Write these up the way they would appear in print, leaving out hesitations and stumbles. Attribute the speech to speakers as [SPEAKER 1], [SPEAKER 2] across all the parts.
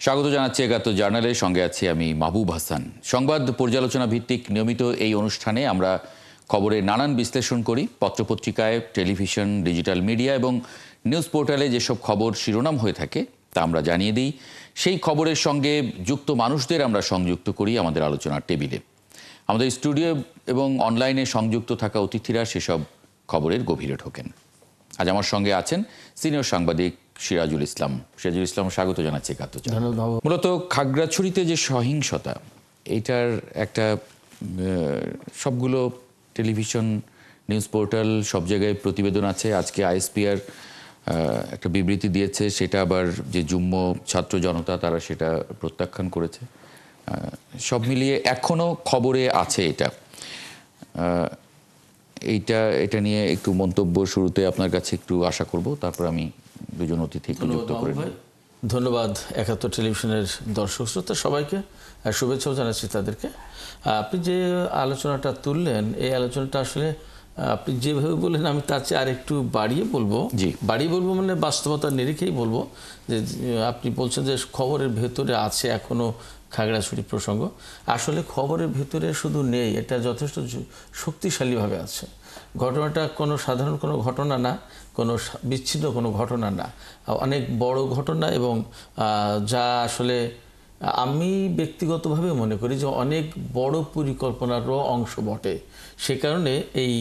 [SPEAKER 1] স্বাগত জানাচ্ছি ৭১ জার্নালের সঙ্গে আছি আমি মাহবুব হাসান। সংবাদ পর্যালোচনা ভিত্তিক নিয়মিত এই অনুষ্ঠানে আমরা খবরের নানান বিশ্লেষণ করি। পত্রপত্রিকায়, টেলিভিশন, ডিজিটাল মিডিয়া এবং নিউজ পোর্টালে যেসব খবর শিরোনাম হয়ে থাকে তা আমরা জানিয়ে দিই। সেই খবরের সঙ্গে যুক্ত মানুষদের আমরা সংযুক্ত করি আমাদের আলোচনার টেবিলে। আমাদের স্টুডিও এবং অনলাইনে সংযুক্ত থাকা অতিথিরা সেসব খবরের গভীরে ঢোকেন। আজ আমার সঙ্গে আছেন সিনিয়র সাংবাদিক সিরাজুল ইসলাম। সিরাজুল ইসলাম, স্বাগত জানাচ্ছি ৭১ জার্নাল। মূলত খাগড়াছড়িতে যে সহিংসতা, এইটার একটা সবগুলো টেলিভিশন, নিউজ পোর্টাল, সব জায়গায় প্রতিবেদন আছে। আজকে আইএসপিআর একটা বিবৃতি দিয়েছে, সেটা আবার যে যুগ্ম ছাত্র জনতা তারা সেটা প্রত্যাখ্যান করেছে। সব মিলিয়ে এখনও খবরে আছে এটা নিয়ে একটু মন্তব্য শুরুতে আপনার কাছে একটু আশা করব, তারপর আমি দুজন অতিথি যুক্ত করে নেব।
[SPEAKER 2] ধন্যবাদ ৭১ টেলিভিশনের দর্শক শ্রোতা সবাইকে, শুভেচ্ছাও জানাচ্ছি তাদেরকে। আপনি যে আলোচনাটা তুললেন, এই আলোচনাটা আসলে আপনি যেভাবে বললেন আমি তার চেয়ে আর একটু বাড়িয়ে বলবো মানে বাস্তবতার নিরিখেই বলবো যে আপনি বলছেন যে খবরের ভেতরে আছে এখনো খাগড়াছড়ি প্রসঙ্গ। আসলে খবরের ভেতরে শুধু নেই, এটা যথেষ্ট শক্তিশালীভাবে আছে। ঘটনাটা কোনো সাধারণ কোনো ঘটনা না, কোনো বিচ্ছিন্ন কোনো ঘটনা না, অনেক বড় ঘটনা এবং যা আসলে আমি ব্যক্তিগতভাবে মনে করি যে অনেক বড় পরিকল্পনারও অংশ বটে। সে কারণে এই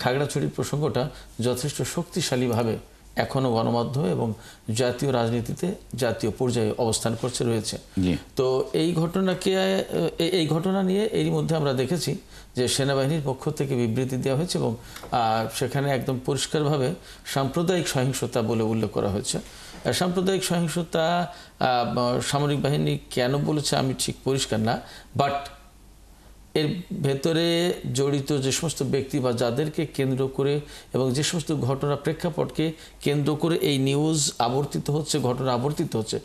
[SPEAKER 2] খাগড়াছড়ি প্রসঙ্গটা যথেষ্ট শক্তিশালীভাবে এখনও গণমাধ্যমে এবং জাতীয় রাজনীতিতে জাতীয় পর্যায়ে অবস্থান করছে রয়েছে। তো এই ঘটনা নিয়ে এরই মধ্যে আমরা দেখেছি যে সেনাবাহিনীর পক্ষ থেকে বিবৃতি দেওয়া হয়েছে এবং সেখানে একদম পরিষ্কারভাবে সাম্প্রদায়িক সহিংসতা বলে উল্লেখ করা হয়েছে। সাম্প্রদায়িক সহিংসতা সামরিক বাহিনী কেন বলেছে আমি ঠিক পরিষ্কার না, বাট এর ভেতরে জড়িত যে সমস্ত ব্যক্তি বা যাদেরকে কেন্দ্র করে এবং যে সমস্ত ঘটনা প্রেক্ষাপটকে কেন্দ্র করে এই নিউজ আবর্তিত হচ্ছে, ঘটনা আবর্তিত হচ্ছে,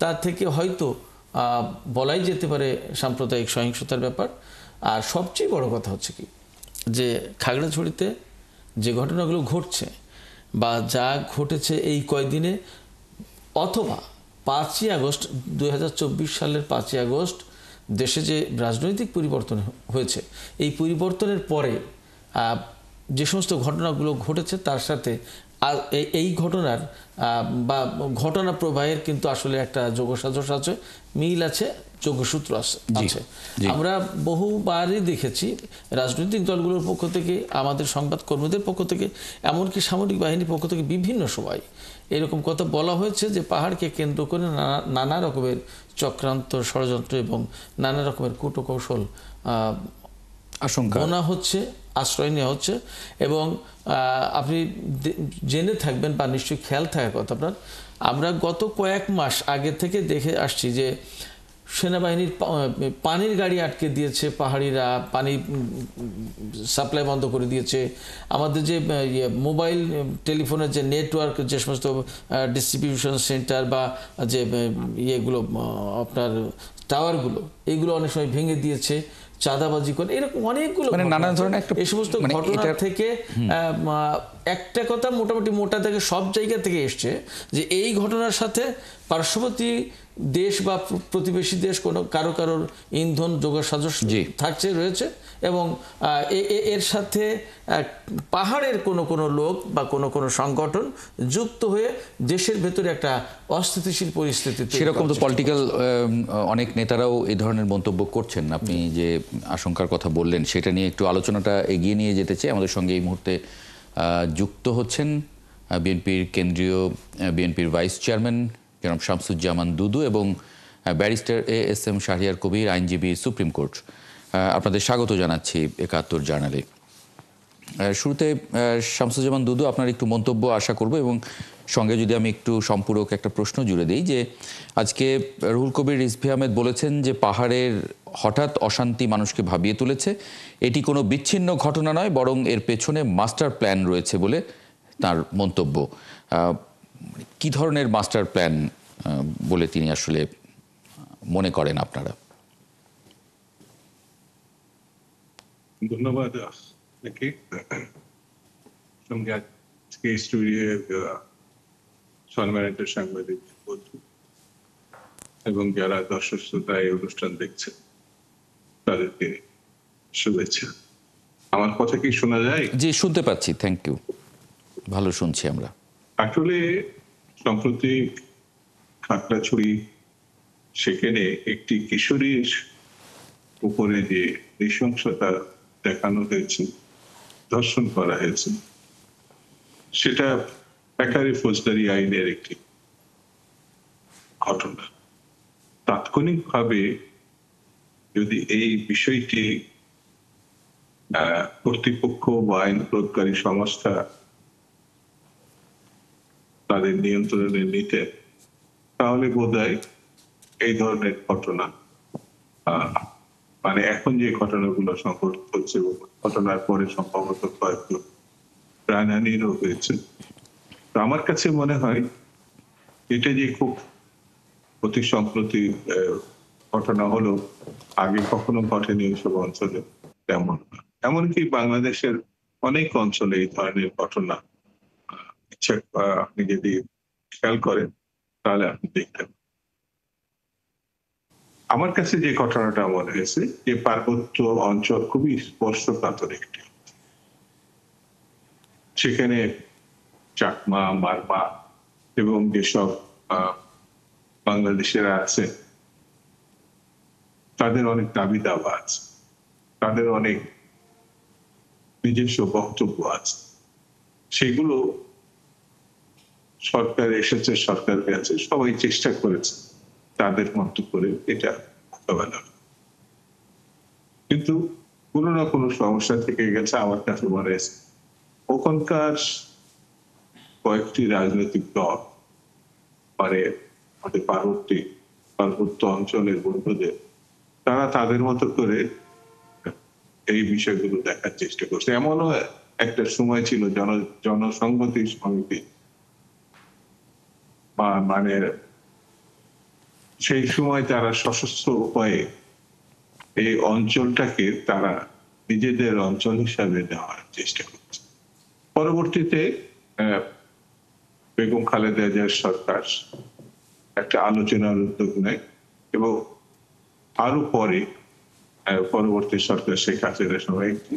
[SPEAKER 2] তার থেকে হয়তো বলাই যেতে পারে সাম্প্রদায়িক সহিংসতার ব্যাপার। আর সবচেয়ে বড় কথা হচ্ছে কি, যে খাগড়াছড়িতে যে ঘটনাগুলো ঘটছে বা যা ঘটেছে এই কয়েকদিনে, অথবা ৫ই আগস্ট ২০২৪ সালের ৫ই আগস্ট দেশে যে রাজনৈতিক পরিবর্তন হয়েছে, এই পরিবর্তনের পরে যে সমস্ত ঘটনাগুলো ঘটেছে তার সাথে এই ঘটনার বা ঘটনা প্রবাহের কিন্তু আসলে একটা যোগসাজশ আছে, মিল আছে, যোগসূত্র আছে। আমরা বহুবারই দেখেছি রাজনৈতিক দলগুলোর পক্ষ থেকে, আমাদের সংবাদকর্মীদের পক্ষ থেকে, এমনকি সামরিক বাহিনীর পক্ষ থেকে বিভিন্ন সময় এরকম কথা বলা হয়েছে যে পাহাড়কে কেন্দ্র করে নানা রকমের চক্রান্ত, ষড়যন্ত্র এবং নানা রকমের কূটকৌশল আশঙ্কা হচ্ছে, আশ্রয় নেওয়া হচ্ছে। এবং আপনি জেনে থাকবেন বা নিশ্চয়ই খেয়াল থাকার কথা আপনার, আমরা গত কয়েক মাস আগে থেকে দেখে আসছি যে সেনাবাহিনীর পানির গাড়ি আটকে দিয়েছে, পাহাড়িরা পানি সাপ্লাই বন্ধ করে দিয়েছে। আমাদের যে মোবাইল টেলিফোনের যে নেটওয়ার্ক, যে সমস্ত ডিস্ট্রিবিউশন সেন্টার বা যে ইয়েগুলো আপনার টাওয়ারগুলো, এইগুলো অনেক সময় ভেঙে দিয়েছে, চাঁদাবাজি করে, এরকম অনেকগুলো নানা ধরনের এই সমস্ত ঘটনা থেকে একটা কথা মোটামুটি মোটা থেকে সব জায়গা থেকে এসছে যে এই ঘটনার সাথে পার্শ্ববর্তী দেশ বা প্রতিবেশী দেশ কারোর ইন্ধন যোগসাজশ থাকছে রয়েছে এবং এর সাথে পাহাড়ের কোনো লোক বা কোনো সংগঠন যুক্ত হয়ে দেশের ভেতরে একটা অস্থিতিশীল পরিস্থিতি,
[SPEAKER 1] সেরকম তো পলিটিক্যাল অনেক নেতারাও এই ধরনের মন্তব্য করছেন। আপনি যে আশঙ্কার কথা বললেন সেটা নিয়ে একটু আলোচনাটা এগিয়ে নিয়ে যেতে চাই। আমাদের সঙ্গে এই মুহূর্তে যুক্ত হচ্ছেন বিএনপির ভাইস চেয়ারম্যান জনাব শামসুজ্জামান দুদু এবং ব্যারিস্টার ASM শাহরিয়ার কবির, আইনজীবী, সুপ্রিম কোর্ট। আপনাদের স্বাগত জানাচ্ছি ৭১ জার্নালে। শুরুতে শামসুজ্জামান দুদু, আপনার একটু মন্তব্য আশা করব এবং সঙ্গে যদি আমি একটু সম্পূরক একটা প্রশ্ন জুড়ে দিই যে আজকে রুহুল কবির রিজভী আহমেদ বলেছেন যে পাহাড়ের হঠাৎ অশান্তি মানুষকে ভাবিয়ে তুলেছে, এটি কোনো বিচ্ছিন্ন ঘটনা নয়, বরং এর পেছনে মাস্টার প্ল্যান রয়েছে বলে তার মন্তব্য। কি ধরনের মাস্টার প্ল্যান বলে তিনি আসলে মনে করেন আপনারা?
[SPEAKER 3] ধন্যবাদ আপনাকে। সঙ্গে আজকে স্টুডিও সম্মানিত সাংবাদিক বন্ধু, এবং যারা দর্শক শ্রোতা এই অনুষ্ঠান দেখছেন তাদেরকে শুভেচ্ছা। আমার কথা কি শোনা যায়?
[SPEAKER 1] জি, শুনতে পাচ্ছি, থ্যাংক ইউ, ভালো শুনছি আমরা।
[SPEAKER 3] আসলে সম্প্রতি খাগড়াছড়ি সেখানে একটি কিশোরীর উপরে যে নৃশংসতা দেখানো হয়েছে, ধর্ষণ করা হয়েছে, সেটা একারে ফৌজদারি আইনের একটি ঘটনা। তাৎক্ষণিকভাবে যদি এই বিষয়টি কর্তৃপক্ষ বা আইন প্রয়োগকারী সংস্থা তাদের নিয়ন্ত্রণে নিতে, তাহলে বোধহয় এই ধরনের ঘটনা মানে এখন যে ঘটনাগুলো সংঘটিত হচ্ছে, ঘটনার পরে সম্ভবত কয়েকজন প্রাণহানিরও হয়েছে। তো আমার কাছে মনে হয় এটা যে খুব অতি সম্প্রতি ঘটনা হলো, আগে কখনো ঘটেনি ওইসব অঞ্চলে, তেমন না। এমনকি বাংলাদেশের অনেক অঞ্চলে এই ধরনের ঘটনা আপনি যদি খেয়াল করেন তাহলে আপনি দেখতেন। আমার কাছে যে ঘটনাটা মনে হয়েছে যে পার্বত্য অঞ্চল খুবই স্পর্শকাতর একটি, সেখানে চাকমা, মারমা এবং যেসব বাংলাদেশেরা আছে তাদের অনেক দাবি দাবা আছে, তাদের অনেক নিজস্ব বক্তব্য আছে। সেগুলো সরকার এসেছে, সরকার গেছে, সবাই চেষ্টা করেছে তাদের মতো করে এটা মোকাবেলা, কিন্তু কোনো না কোনো সমস্যা থেকে গেছে। আমার কাছে মনে হয়েছে ওখানকার কয়েকটি রাজনৈতিক দল মানে আমাদের পার্বত্য অঞ্চলের বন্ধুদের, তারা তাদের মতো করে এই বিষয়গুলো দেখার চেষ্টা করছে। এমনও একটা সময় ছিল জনসংহতি সমিতি বা মানে সেই সময় তারা সশস্ত্র উপায়ে এই অঞ্চলটাকে তারা নিজেদের অঞ্চল হিসাবে নেওয়ার চেষ্টা করছে। পরবর্তীতে বেগম খালেদা জিয়ার সরকার একটা আলোচনার উদ্যোগ নেয় এবং আরো পরে পরবর্তী সরকার শেখ হাসিনার সময় একটি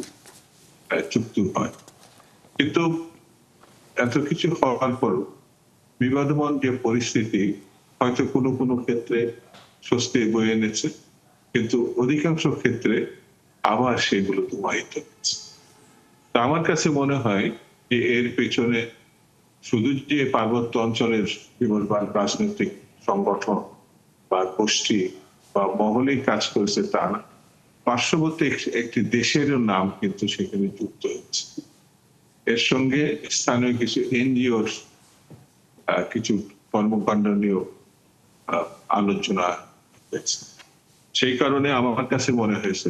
[SPEAKER 3] চুক্তি হয়। কিন্তু এত কিছু হওয়ার পর বিবাদমান যে পরিস্থিতি হয়তো কোনো কোনো ক্ষেত্রে স্বস্তি বয়ে এনেছে, কিন্তু অধিকাংশ ক্ষেত্রে আবার সেগুলো প্রবাহিত হচ্ছে। তা আমার কাছে মনে হয় যে এর পেছনে শুধু যে পার্বত্য অঞ্চলের বিবর্তমান রাজনৈতিক সংগঠন বা গোষ্ঠী বা মহলেই কাজ করেছে তা না, পার্শ্ববর্তী একটি দেশের নাম কিন্তু সেখানে যুক্ত হচ্ছে। এর সঙ্গে স্থানীয় কিছু এনজিওর কিছু কর্মকাণ্ড নিয়েও আলোচনা হয়েছে। সেই কারণে আমার কাছে মনে হয়েছে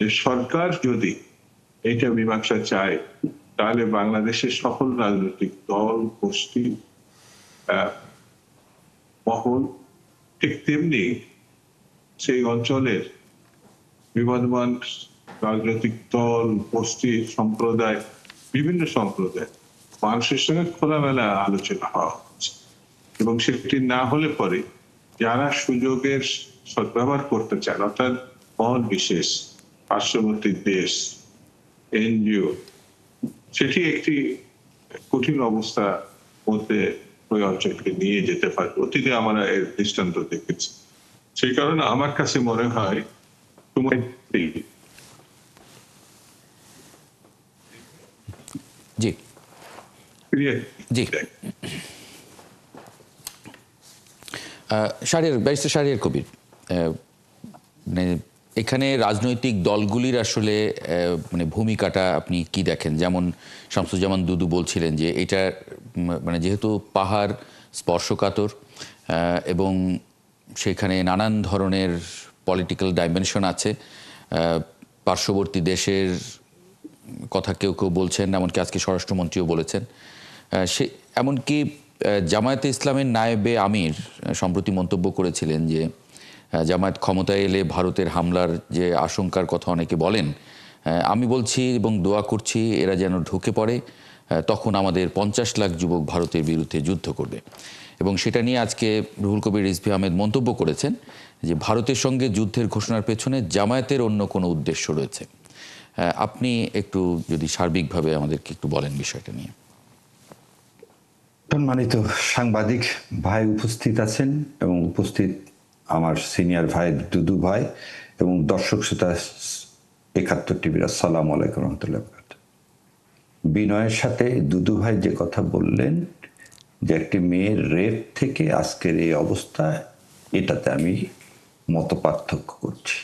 [SPEAKER 3] যে সরকার যদি এইটা মীমাংসা চায়, তাহলে বাংলাদেশের সকল রাজনৈতিক দল, গোষ্ঠী, মহল ঠিক তেমনি সেই অঞ্চলের বিবদমান রাজনৈতিক দল, গোষ্ঠী, সম্প্রদায়, বিভিন্ন সম্প্রদায় মানুষের সঙ্গে খোলামেলা আলোচনা হওয়া হচ্ছে। এবং সেটি না হলে পরে যারা সুযোগের সদ্ব্যবহার করতে চান, অর্থাৎ মহল বিশেষ, পার্শ্ববর্তী দেশ, এনজিও, সেটি একটি কঠিন অবস্থা মধ্যে ওই অঞ্চলকে নিয়ে যেতে পারে। অতীতে আমরা এর দৃষ্টান্ত দেখেছি। সেই কারণে আমার কাছে মনে হয় সময়
[SPEAKER 1] জি জি ব্যারিস্টার শাহরিয়ার কবির, মানে এখানে রাজনৈতিক দলগুলির আসলে মানে ভূমিকাটা আপনি কি দেখেন? যেমন শামসুজ্জামান দুদু বলছিলেন যে এটা মানে যেহেতু পাহাড় স্পর্শকাতর এবং সেখানে নানান ধরনের পলিটিক্যাল ডাইমেনশন আছে, পার্শ্ববর্তী দেশের কথা কেউ কেউ বলছেন, এমনকি আজকে স্বরাষ্ট্রমন্ত্রীও বলেছেন। সে এমনকি জামায়াতে ইসলামের নায়েবে আমির সম্প্রতি মন্তব্য করেছিলেন যে জামায়াত ক্ষমতায় এলে ভারতের হামলার যে আশঙ্কার কথা অনেকে বলেন, আমি বলছি এবং দোয়া করছি এরা যেন ঢুকে পড়ে, তখন আমাদের 50 লাখ যুবক ভারতের বিরুদ্ধে যুদ্ধ করবে। এবং সেটা নিয়ে আজকে রুহুল কবির রিজভী আহমেদ মন্তব্য করেছেন যে ভারতের সঙ্গে যুদ্ধের ঘোষণার পেছনে জামায়াতের অন্য কোনো উদ্দেশ্য রয়েছে। আপনি একটু যদি সার্বিকভাবে আমাদেরকে একটু বলেন বিষয়টা নিয়ে।
[SPEAKER 4] সম্মানিত সাংবাদিক ভাই উপস্থিত আছেন এবং উপস্থিত আমার সিনিয়র ভাই দুদু ভাই এবং দর্শক শ্রোতা ৭১ টিভির আসসালামু আলাইকুম রহমতুল্লাহ। বিনয়ের সাথে দুদু ভাই যে কথা বললেন যে একটি মেয়ের রেপ থেকে আজকের এই অবস্থা, এটাতে আমি মত পার্থক্য করছি।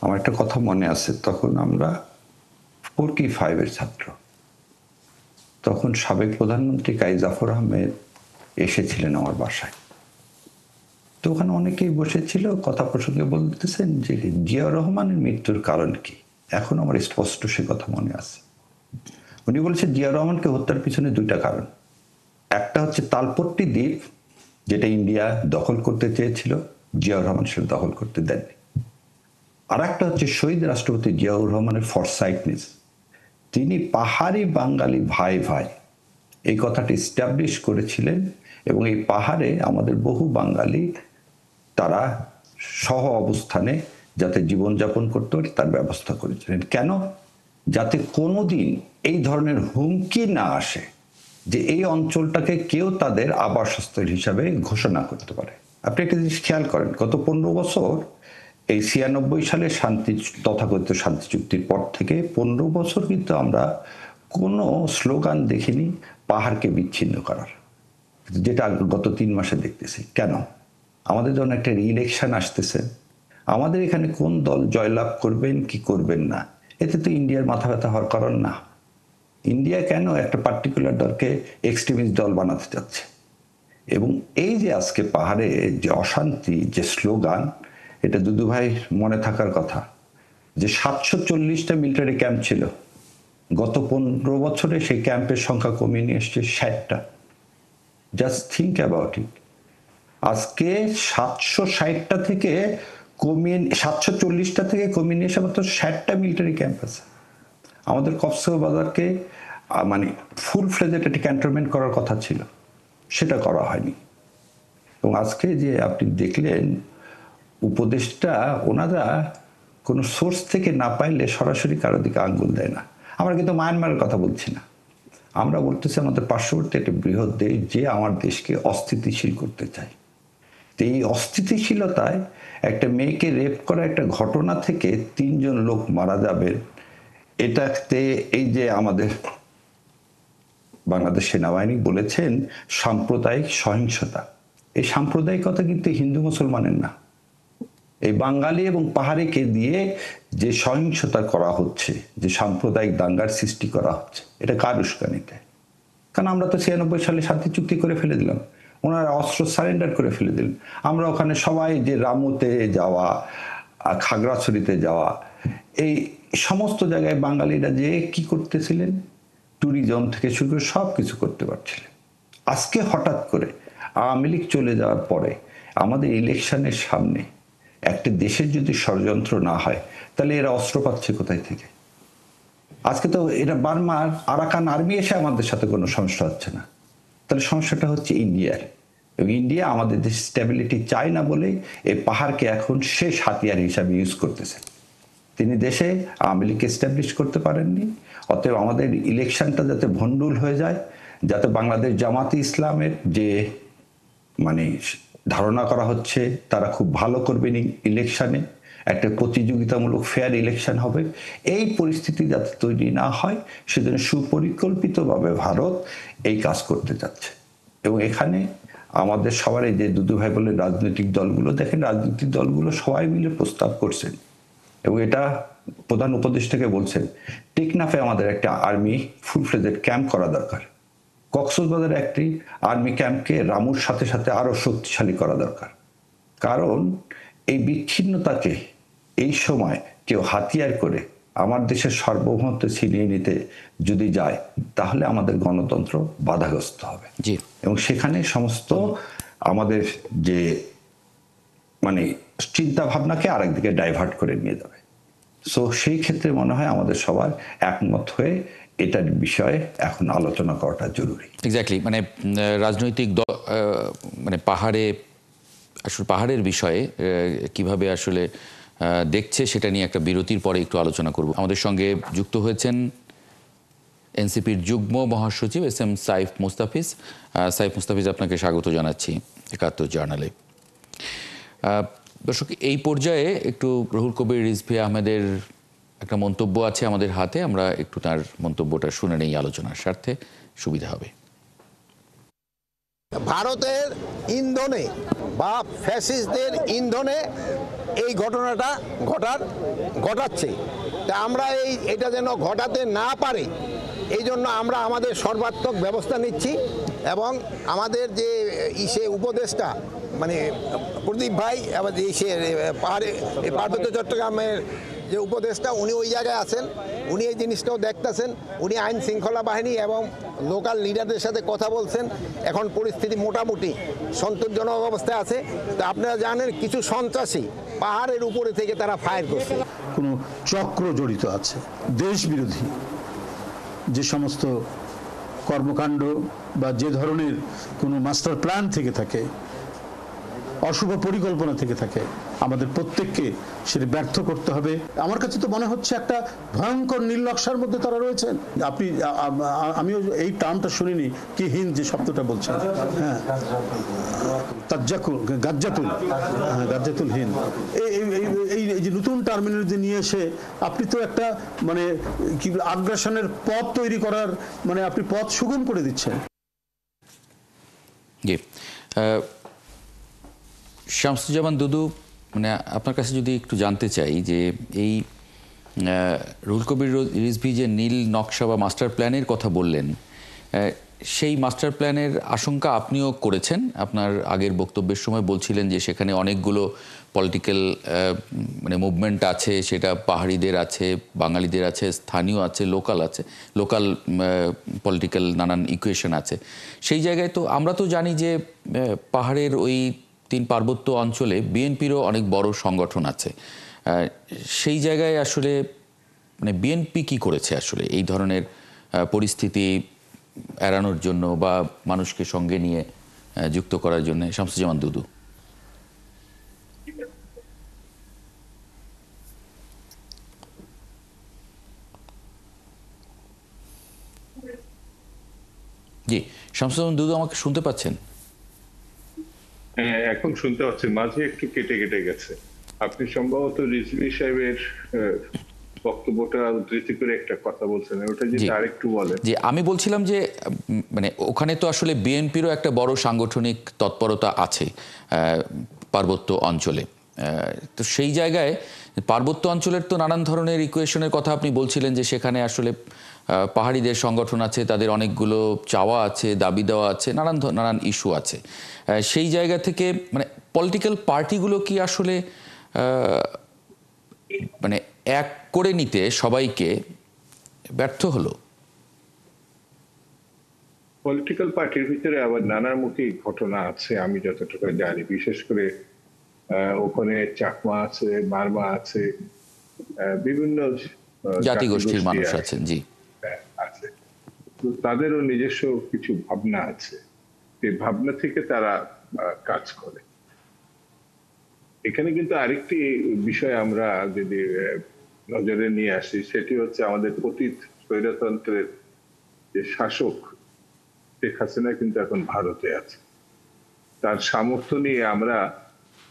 [SPEAKER 4] আমার একটা কথা মনে আছে, তখন আমরা 4 কি 5 এর ছাত্র। তখন সাবেক প্রধানমন্ত্রী কাজী জাফর আহমেদ এসেছিলেন আমার বাসায়। তো ওখানে অনেকেই বসেছিল, কথা প্রসঙ্গে বলতেছেন যে জিয়া রহমানের মৃত্যুর কারণ কি। এখন আমার স্পষ্ট সে কথা মনে আছে। উনি বলছেন জিয়া রহমানকে হত্যার পিছনে 2টা কারণ। একটা হচ্ছে তালপট্টি দ্বীপ, যেটা ইন্ডিয়া দখল করতে চেয়েছিল, জিয়াউর রহমান সেটা দখল করতে দেননি। আর একটা হচ্ছে শহীদ রাষ্ট্রপতি জিয়াউর রহমানের ফরসাইটনেস। তিনি পাহাড়ি বাঙালি ভাই ভাই এই কথাটি এস্টাবলিশ করেছিলেন এবং এই পাহাড়ে আমাদের বহু বাঙালি তারা সহ অবস্থানে যাতে জীবনযাপন করতে পারে তার ব্যবস্থা করেছিলেন। কেন? যাতে কোনোদিন এই ধরনের হুমকি না আসে যে এই অঞ্চলটাকে কেউ তাদের আবাসস্থল হিসাবে ঘোষণা করতে পারে। আপনি একটা জিনিস খেয়াল করেন, গত 15 বছর এই 96 সালে তথাকথিত শান্তি চুক্তির পর থেকে 15 বছর কিন্তু আমরা কোনো স্লোগান দেখিনি পাহাড়কে বিচ্ছিন্ন করার, যেটা গত 3 মাসে দেখতেছি। কেন? আমাদের যখন একটা ইলেকশন আসতেছে, আমাদের এখানে কোন দল জয়লাভ করবেন কি করবেন না, এতে তো ইন্ডিয়ার মাথা ব্যথা হওয়ার কারণ না। ইন্ডিয়া কেন একটা পার্টিকুলার দলকে এক্সট্রিমিস্ট দল বানাতে চাচ্ছে? এবং এই যে আজকে পাহাড়ে যে অশান্তি, যে স্লোগান, এটা দুদু ভাই মনে থাকার কথা যে 740টা মিলিটারি ক্যাম্প ছিল, গত 15 বছরে সেই ক্যাম্পের সংখ্যা কমিয়ে নিয়ে এসছে 60টা। Just think about it. আজকে 760টা থেকে কমিয়ে 740টা থেকে কমিয়ে নিয়ে এসে মাত্র 60টা মিলিটারি ক্যাম্প আছে। আমাদের কক্সবাজারকে মানে ফুল ফ্লেজেড একটা ক্যান্টনমেন্ট করার কথা ছিল, সেটা করা হয়নি। এবং আজকে যে আপনি দেখলেন উপদেশটা, ওনারা কোনো সোর্স থেকে না পাইলে সরাসরি কারো দিকে আঙ্গুল দেয় না। আমরা কিন্তু মায়ানমারের কথা বলছি না, আমরা বলতেছি আমাদের পার্শ্ববর্তী একটা বৃহৎ দেশ যে আমার দেশকে অস্থিতিশীল করতে চায়। তো এই অস্থিতিশীলতায় একটা মেয়েকে রেপ করা একটা ঘটনা থেকে 3 জন লোক মারা যাবেন, এটাতে এই যে আমাদের বাংলাদেশ সেনাবাহিনী বলেছেন সাম্প্রদায়িক সহিংসতা। এই সাম্প্রদায়িকতা কিন্তু হিন্দু মুসলমানের না, এই বাঙালি এবং পাহাড়িকে দিয়ে যে সহিংসতা করা হচ্ছে, যে সাম্প্রদায়িক দাঙ্গার সৃষ্টি করা হচ্ছে, এটা কার উস্কানিতে? কারণ আমরা তো 96 সালে শান্তি চুক্তি করে ফেলে দিলাম, ওনারা অস্ত্র সারেন্ডার করে ফেলে দিলেন। আমরা ওখানে সবাই যে রামুতে যাওয়া, খাগড়াছড়িতে যাওয়া, এই সমস্ত জায়গায় বাঙালিরা যে কি করতেছিলেন, ট্যুরিজম থেকে শুরু করে সব কিছু করতে পারছিলেন। আজকে হঠাৎ করে আওয়ামী লীগ চলে যাওয়ার পরে আমাদের ইলেকশনের সামনে একটা দেশের যদি ষড়যন্ত্র না হয়, তাহলে এরা অস্ত্র পাচ্ছে কোথায় থেকে? আজকে তো এরা বার্মার আরাকান আর্মি এসে আমাদের সাথে কোনো সমস্যা হচ্ছে না, তাহলে সমস্যাটা হচ্ছে ইন্ডিয়ার। এবং ইন্ডিয়া আমাদের দেশে স্টেবিলিটি চায় না বলে এই পাহাড়কে এখন শেষ হাতিয়ার হিসাবে ইউজ করতেছে। তিনি দেশে আওয়ামী লীগকে এস্টাবলিশ করতে পারেননি, অতএব আমাদের ইলেকশনটা যাতে ভণ্ডুল হয়ে যায়, যাতে বাংলাদেশ জামাতে ইসলামের যে মানে ধারণা করা হচ্ছে তারা খুব ভালো করবেন ইলেকশনে, একটা প্রতিযোগিতামূলক ফেয়ার ইলেকশন হবে, এই পরিস্থিতি যাতে তৈরি না হয় সেজন্য সুপরিকল্পিতভাবে ভারত এই কাজ করতে যাচ্ছে। এবং এখানে আমাদের সবার, এই যে দুদু ভাই বলে রাজনৈতিক দলগুলো, দেখেন রাজনৈতিক দলগুলো সবাই মিলে প্রস্তাব করছেন এবং এটা প্রধান উপদেষ্টাকে বলছেন টেকনাফে আমাদের একটা আর্মি ফুল ফ্লেজেড ক্যাম্প করা দরকার, কক্সবাজারে একটি আর্মি ক্যাম্পকে রামুর সাথে সাথে আরো শক্তিশালী করা দরকার। কারণ এই বিচ্ছিন্নতাকে এই সময় কেউ হাতিয়ার করে আমার দেশের সার্বভৌমত্ব ছিনিয়ে নিতে যদি যায়, তাহলে আমাদের গণতন্ত্র বাধাগ্রস্ত হবে এবং সেখানে সমস্ত আমাদের যে মানে চিন্তা ভাবনাকে আরেকদিকে ডাইভার্ট করে নিয়ে যাবে। সো সেই ক্ষেত্রে মনে হয় আমাদের সবার একমত হয়ে এটার বিষয়ে এখন আলোচনা করাটা জরুরি।
[SPEAKER 1] এক্স্যাক্টলি, মানে রাজনৈতিক মানে পাহাড়ের বিষয়ে কিভাবে আসলে দেখছে সেটা নিয়ে একটা বিরতির পরে একটু আলোচনা করব। আমাদের সঙ্গে যুক্ত হয়েছেন এনসিপির যুগ্ম মহাসচিব এস.এম. সাইফ মুস্তাফিজ। সাইফ মুস্তাফিজ, আপনাকে স্বাগত জানাচ্ছি একাত্তর জার্নালে। দর্শক, এই পর্যায়ে একটু রুহুল কবির রিজভী আহমেদের একটা মন্তব্য আছে আমাদের হাতে, আমরা একটু তার মন্তব্যটা শুনে নেই আলোচনার স্বার্থে, সুবিধা হবে।
[SPEAKER 5] ভারতের ইন্ধনে বা ফ্যাসিস্টদের ইন্ধনে এই ঘটনাটা ঘটাচ্ছে, তা আমরা এটা যেন ঘটাতে না পারে এই জন্য আমরা আমাদের সর্বাত্মক ব্যবস্থা নিচ্ছি। এবং আমাদের যে উপদেষ্টা মানে প্রদীপ ভাই, আমাদের পার্বত্য চট্টগ্রামের যে উপদেষ্টা, উনি ওই জায়গায় আছেন, উনি এই জিনিসটাও দেখতেছেন। উনি আইন শৃঙ্খলা বাহিনী এবং লোকাল লিডারদের সাথে কথা বলছেন। এখন পরিস্থিতি মোটামুটি সন্তোষজনক অবস্থায় আছে। তো আপনারা জানেন কিছু সন্ত্রাসী পাহাড়ের উপরে থেকে তারা ফায়ার করছে।
[SPEAKER 6] কোনো চক্র জড়িত আছে, দেশ বিরোধী যে সমস্ত কর্মকাণ্ড বা যে ধরনের কোনো মাস্টার প্ল্যান থেকে থাকে, অশুভ পরিকল্পনা থেকে থাকে, আমাদের প্রত্যেককে সেটা ব্যর্থ করতে হবে। আমার কাছে তো মনে হচ্ছে একটা ভয়ঙ্কর নীলনকশার মধ্যে তারা রয়েছেন। আপনি আমিও এই টার্মটা শুনিনি, কি হিন্দ যে শব্দটা বলছেন, হ্যাঁ, গাজ্জাতুল, হ্যাঁ, গাজ্জাতুল হিন্দ, এই যে নতুন টার্মিনোলজি নিয়ে এসে আপনি তো একটা মানে কি আগ্রাসনের পথ তৈরি করার মানে আপনি পথ সুগম করে দিচ্ছেন।
[SPEAKER 1] জি, শামসুজ্জামান দুদু, মানে আপনার কাছে যদি একটু জানতে চাই যে এই রুহুল কবির রিজভী যে নীল নকশা বা মাস্টার প্ল্যানের কথা বললেন, সেই মাস্টার প্ল্যানের আশঙ্কা আপনিও করেছেন। আপনার আগের বক্তব্যের সময় বলছিলেন যে সেখানে অনেকগুলো পলিটিক্যাল মানে মুভমেন্ট আছে, সেটা পাহাড়িদের আছে, বাঙালিদের আছে, স্থানীয় আছে, লোকাল পলিটিক্যাল নানান ইকুয়েশন আছে। সেই জায়গায় তো আমরা তো জানি যে পাহাড়ের ওই 3 পার্বত্য অঞ্চলে বিএনপিরও অনেক বড় সংগঠন আছে। সেই জায়গায় আসলে মানে বিএনপি কি করেছে আসলে এই ধরনের পরিস্থিতি এড়ানোর জন্য বা মানুষকে সঙ্গে নিয়ে যুক্ত করার জন্য? শামসুজ্জামান দুদু। জি, শামসুজ্জামান দুদু, আমাকে শুনতে পাচ্ছেন?
[SPEAKER 3] হ্যাঁ, এখন শুনতে পাচ্ছি, মাঝে একটু কেটে কেটে গেছে। আপনি সম্ভবত রিজভী সাহেবের বক্তব্যটা উদ্ধৃতি করে একটা কথা বলছেন, ওটা যদি আরেকটু বলেন।
[SPEAKER 1] যে আমি বলছিলাম যে মানে ওখানে তো আসলে বিএনপিরও একটা বড় সাংগঠনিক তৎপরতা আছে পার্বত্য অঞ্চলে। তো সেই জায়গায় পার্বত্য অঞ্চলের তো নানান ধরনের ইকুয়েশনের কথা আপনি বলছিলেন যে সেখানে আসলে পাহাড়িদের সংগঠন আছে, তাদের অনেকগুলো চাওয়া আছে, দাবি দেওয়া আছে, নানান ইস্যু আছে। সেই জায়গা থেকে মানে পলিটিক্যাল পার্টিগুলো কি আসলে মানে এক করে নিতে সবাইকে ব্যর্থ হলো?
[SPEAKER 3] পলিটিক্যাল পার্টির ভিতরে আবার নানামুখী ঘটনা আছে আমি যতটুকু জানি। বিশেষ করে ওখানে চাকমা আছে, মারমা আছে, বিভিন্ন
[SPEAKER 1] জাতিগোষ্ঠীর মানুষ আছেন। জি,
[SPEAKER 3] আছে। তাদেরও নিজস্ব কিছু ভাবনা আছে, এই ভাবনা থেকে তারা কাজ করে। এখানে কিন্তু আরেকটি বিষয় আমরা যদি নজরে নিয়ে আসি, সেটি হচ্ছে আমাদের পতিত স্বৈরতন্ত্রের যে শাসক শেখ হাসিনা কিন্তু এখন ভারতে আছে। তার সামর্থ্য নিয়ে আমরা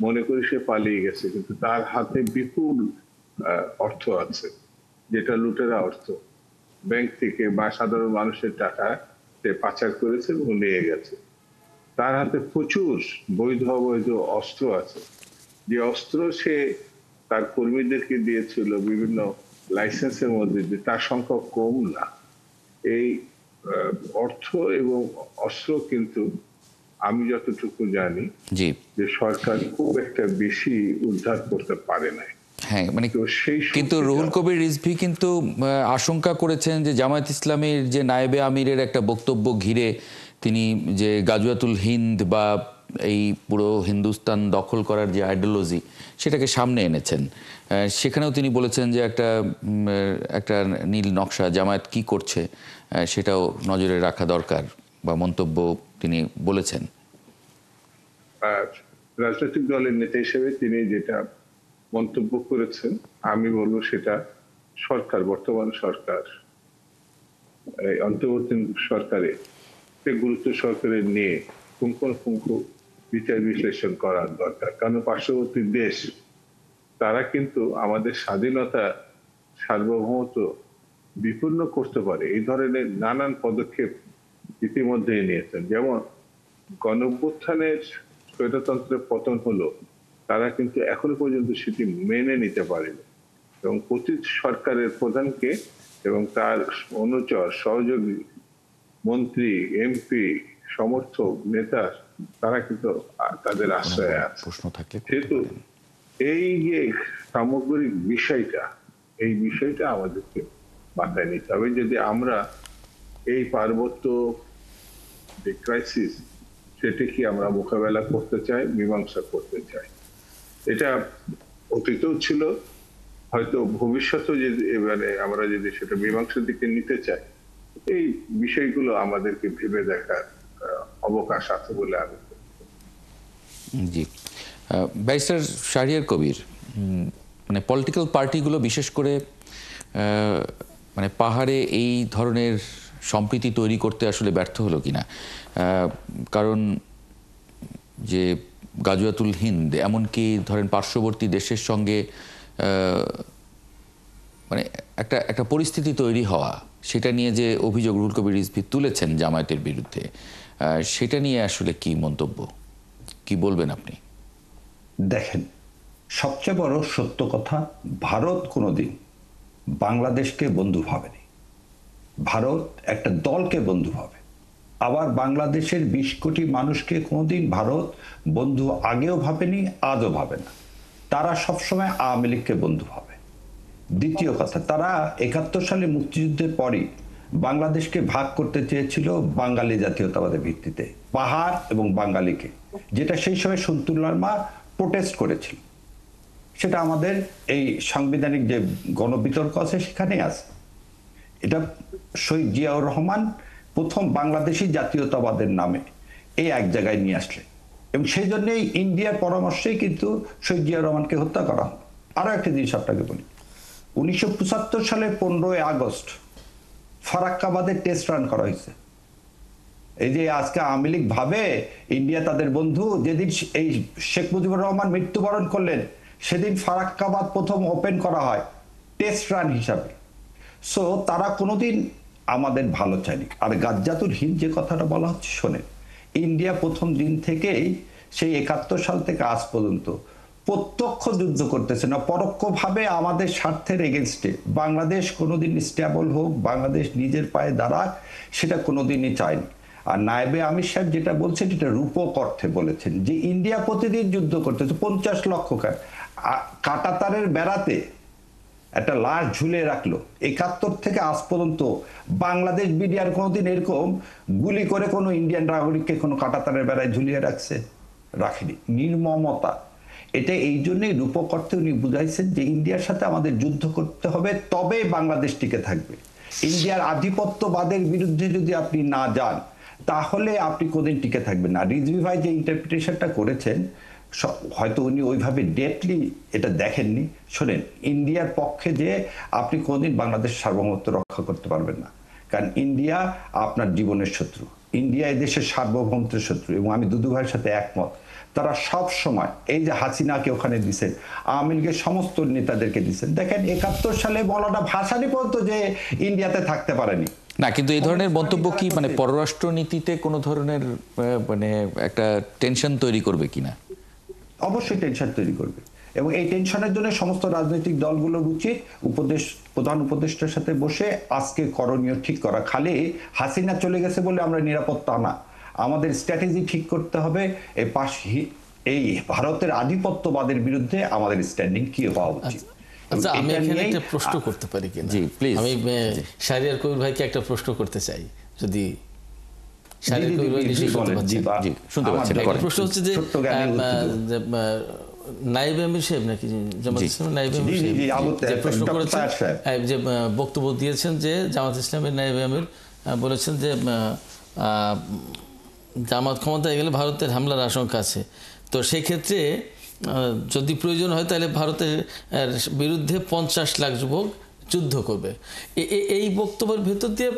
[SPEAKER 3] মনে করি সে পালিয়ে গেছে, কিন্তু তার হাতে বিপুল অর্থ আছে, যেটা লুটেরা অর্থ, ব্যাংক থেকে বা সাধারণ মানুষের টাকা সে পাচার করেছে এবং নিয়ে গেছে। তার হাতে প্রচুর বৈধ অবৈধ অস্ত্র আছে, যে অস্ত্র সে তার কর্মীদেরকে দিয়েছিল বিভিন্ন লাইসেন্সের মধ্যে দিয়ে, তার সংখ্যা কম না। এই অর্থ এবং অস্ত্র কিন্তু আমি যতটুকু জানি
[SPEAKER 1] জি,
[SPEAKER 3] যে সরকার খুব একটা বেশি উদ্ধার করতে পারে নাই।
[SPEAKER 1] হ্যাঁ, মানে কিন্তু রুহুল কবির রিজভী কিন্তু আশঙ্কা করেছেন যে জামায়াত ইসলামীর যে নায়েবে আমিরের একটা বক্তব্য ঘিরে তিনি যে গাজওয়াতুল হিন্দ বা এই পুরো হিন্দুস্তান দখল করার যে আইডিওলজি সেটাকে সামনে এনেছেন। সেখানেও তিনি বলেছেন যে একটা নীল নকশা জামায়াত কি করছে সেটাও নজরে রাখা দরকার বা মন্তব্য তিনি বলেছেন।
[SPEAKER 3] আর রাজনৈতিক দলের নেতা হিসেবে তিনি যেটা মন্তব্য করেছেন, আমি বলবো সেটা সরকার, বর্তমান সরকার, এই অন্তর্বর্তী সরকারে গুরুত্ব সরকারের নিয়ে পুঙ্খানুপুঙ্খ বিচার বিশ্লেষণ করার দরকার। কারণ পার্শ্ববর্তী দেশ তারা কিন্তু আমাদের স্বাধীনতা, সার্বভৌমত্ব বিপন্ন করতে পারে এই ধরনের নানান পদক্ষেপ ইতিমধ্যে নিয়েছেন। যেমন গণঅভ্যুত্থানের স্বৈরতন্ত্রের পতন হলো, তারা কিন্তু এখনো পর্যন্ত সেটি মেনে নিতে পারেনি এবং প্রতি সরকারের প্রধানকে এবং তার অনুচর, সহযোগী, মন্ত্রী, এমপি, সমর্থক, নেতা, তারা কিন্তু তাদের আশ্রয়ে আছে।
[SPEAKER 1] প্রশ্ন থাকলে
[SPEAKER 3] যেহেতু এই যে সামগ্রিক বিষয়টা, এই বিষয়টা আমাদেরকে মাথায় নিতে হবে যদি আমরা এই পার্বত্য যে ক্রাইসিস সেটাকে আমরা মোকাবেলা করতে চাই, মীমাংসা করতে চাই। এটা অতীতেও ছিল, হয়তো ভবিষ্যতেও যদি এবারে আমরা যদি সেটা মীমাংসার দিকে নিতে চাই, এই বিষয়গুলো আমাদেরকে ভেবে দেখার অবকাশ আছে বলে আমি।
[SPEAKER 1] জি, ব্যারিস্টার শাহরিয়ার কবির, মানে পলিটিক্যাল পার্টিগুলো বিশেষ করে মানে পাহাড়ে এই ধরনের সম্প্রীতি তৈরি করতে আসলে ব্যর্থ হলো কিনা? কারণ যে গাজওয়াতুল হিন্দ, এমনকি ধরেন পার্শ্ববর্তী দেশের সঙ্গে মানে একটা পরিস্থিতি তৈরি হওয়া, সেটা নিয়ে যে অভিযোগ রুহুল কবির রিজভী তুলেছেন জামায়াতের বিরুদ্ধে, সেটা নিয়ে আসলে কি মন্তব্য, কি বলবেন আপনি?
[SPEAKER 4] দেখেন, সবচেয়ে বড় সত্য কথা, ভারত কোনোদিন বাংলাদেশকে বন্ধু ভাবেনি। ভারত একটা দলকে বন্ধু ভাবে। আবার বাংলাদেশের 20 কোটি মানুষকে কোনোদিন ভারত বন্ধু আগেও ভাবেনি, আজও ভাবে না। তারা সবসময় আওয়ামী লীগকে বন্ধু ভাবে। দ্বিতীয় কথা, তারা 71 সালে মুক্তিযুদ্ধের পরই বাংলাদেশকে ভাগ করতে চেয়েছিল বাঙালি জাতীয়তাবাদের ভিত্তিতে, পাহাড় এবং বাঙালিকে, যেটা সেই সময় সন্তুল্লার মা প্রোটেস্ট করেছিল। সেটা আমাদের এই সাংবিধানিক যে গণবিতর্ক আছে সেখানেই আছে। এটা শহীদ জিয়াউর রহমান প্রথম বাংলাদেশি জাতীয়তাবাদের নামে এই এক জায়গায় নিয়ে আসলেন এবং সেই জন্যই ইন্ডিয়ার পরামর্শেই কিন্তু শহীদ জিয়াউর রহমানকে হত্যা করা হয়। আরো একটা জিনিস আপনাকে বলি, 1975 সালের 15 আগস্ট ফারাক্কাবাদে টেস্ট রান করা হয়েছে। এই যে আজকে আওয়ামী লীগ ভাবে ইন্ডিয়া তাদের বন্ধু, যেদিন এই শেখ মুজিবুর রহমান মৃত্যুবরণ করলেন সেদিন ফারাক্কাবাদ প্রথম ওপেন করা হয় টেস্ট রান হিসাবে। সো তারা কোনোদিন আমাদের ভালো চায়নি। আর গাজ্জাতুল হিন্দ যে কথাটা বলা হচ্ছে, শোনেন, ইন্ডিয়া প্রথম দিন থেকেই সেই 71 সাল থেকে আজ পর্যন্ত প্রত্যক্ষ যুদ্ধ করতেছে না, পরোক্ষভাবে আমাদের স্বার্থের এগেনস্টে বাংলাদেশ কোনোদিন স্টেবল হোক, বাংলাদেশ নিজের পায়ে দাঁড়াক, সেটা কোনোদিনই চায়নি। আর নায়েবে আমির সাহেব যেটা বলছেন এটা রূপক অর্থে বলেছেন যে ইন্ডিয়া প্রতিদিন যুদ্ধ করতেছে, 50 লক্ষ কাঁটাতারের বেড়াতে একটা লাশ ঝুলে রাখলো। 71 থেকে আজ পর্যন্ত বাংলাদেশ বিডিআর কোনোদিন এরকম গুলি করে কোনো ইন্ডিয়ান নাগরিককে কোনো কাঁটাতারের বেড়ায় ঝুলিয়ে রাখছে? রাখেনি। নির্মমতা। এটা এই জন্যই রূপক অর্থে উনি বুঝাইছেন যে ইন্ডিয়ার সাথে আমাদের যুদ্ধ করতে হবে, তবে বাংলাদেশ টিকে থাকবে। ইন্ডিয়ার আধিপত্যবাদের বিরুদ্ধে যদি আপনি না যান তাহলে আপনি কোনদিন টিকে থাকবেন না। রিজভী ভাই যে ইন্টারপ্রিটেশনটা করেছেন, হয়তো উনি ওইভাবে ডেটলি এটা দেখেননি। শোনেন, ইন্ডিয়ার পক্ষে যে আপনি কোনদিন বাংলাদেশ সার্বভৌমত্ব রক্ষা করতে পারবেন না, কারণ ইন্ডিয়া আপনার জীবনের শত্রু, ইন্ডিয়া এই দেশের সার্বভৌমত্বের শত্রু। এবং আমি দুদু ভাইয়ের সাথে একমত, তারা সব সময় এই যে হাসিনাকে ওখানে দিচ্ছেন, আওয়ামী লীগের সমস্ত নেতাদেরকে দিচ্ছেন। দেখেন 71 সালে মৌলানা ভাসানী পর্যন্ত যে ইন্ডিয়াতে থাকতে পারেনি
[SPEAKER 1] না, কিন্তু এই ধরনের মন্তব্য কি মানে পররাষ্ট্র নীতিতে কোনো ধরনের মানে একটা টেনশন তৈরি করবে কিনা?
[SPEAKER 4] অবশ্যই টেনশন তৈরি করবে, এবং এই টেনশনের জন্য সমস্ত রাজনৈতিক দলগুলোর উচিত প্রধান উপদেষ্টার সাথে বসে আজকে করণীয় ঠিক করা। খালি হাসিনা চলে গেছে বলে আমরা নিরাপত্তা না, আমাদের স্ট্র্যাটেজি ঠিক করতে হবে। এই ভারতের আধিপত্যবাদের বিরুদ্ধে আমাদের স্ট্যান্ডিং কি হওয়া উচিত।
[SPEAKER 2] আচ্ছা, আমি এখানে একটা প্রশ্ন করতে পারি কিনা?
[SPEAKER 1] জি প্লিজ।
[SPEAKER 2] আমি শাহরিয়ার কবির ভাইকে একটা প্রশ্ন করতে চাই, যদি শারীরিক অভিভাবক নিশ্চয়ই করতে পারছেন।
[SPEAKER 1] জি, শুনতে পাচ্ছেন,
[SPEAKER 2] একটা প্রশ্ন হচ্ছে যে
[SPEAKER 4] ছোট্ট জ্ঞানী উত্তর দেব।
[SPEAKER 2] যে, নায়েব আমির সাহেব নাকি জামাত
[SPEAKER 1] জি।
[SPEAKER 2] ইসলামের নায়েব আমির
[SPEAKER 4] জি,
[SPEAKER 2] সাহেব
[SPEAKER 4] জি,
[SPEAKER 2] যে প্রশ্ন
[SPEAKER 4] ডক্টর
[SPEAKER 2] করেছেন,
[SPEAKER 4] তাহের সাহেব।
[SPEAKER 2] যে বক্তব্য দিয়েছেন যে জামাত ইসলামের নায়েব আমির বলেছেন যে জামাত ক্ষমতায় গেলে ভারতের হামলার আশঙ্কা আছে। তো সেই ক্ষেত্রে যদি প্রয়োজন হয় তাহলে ভারতের বিরুদ্ধে 50 লাখ যুবক যুদ্ধ করবে। এই বক্তব্যের ভেতর দিয়ে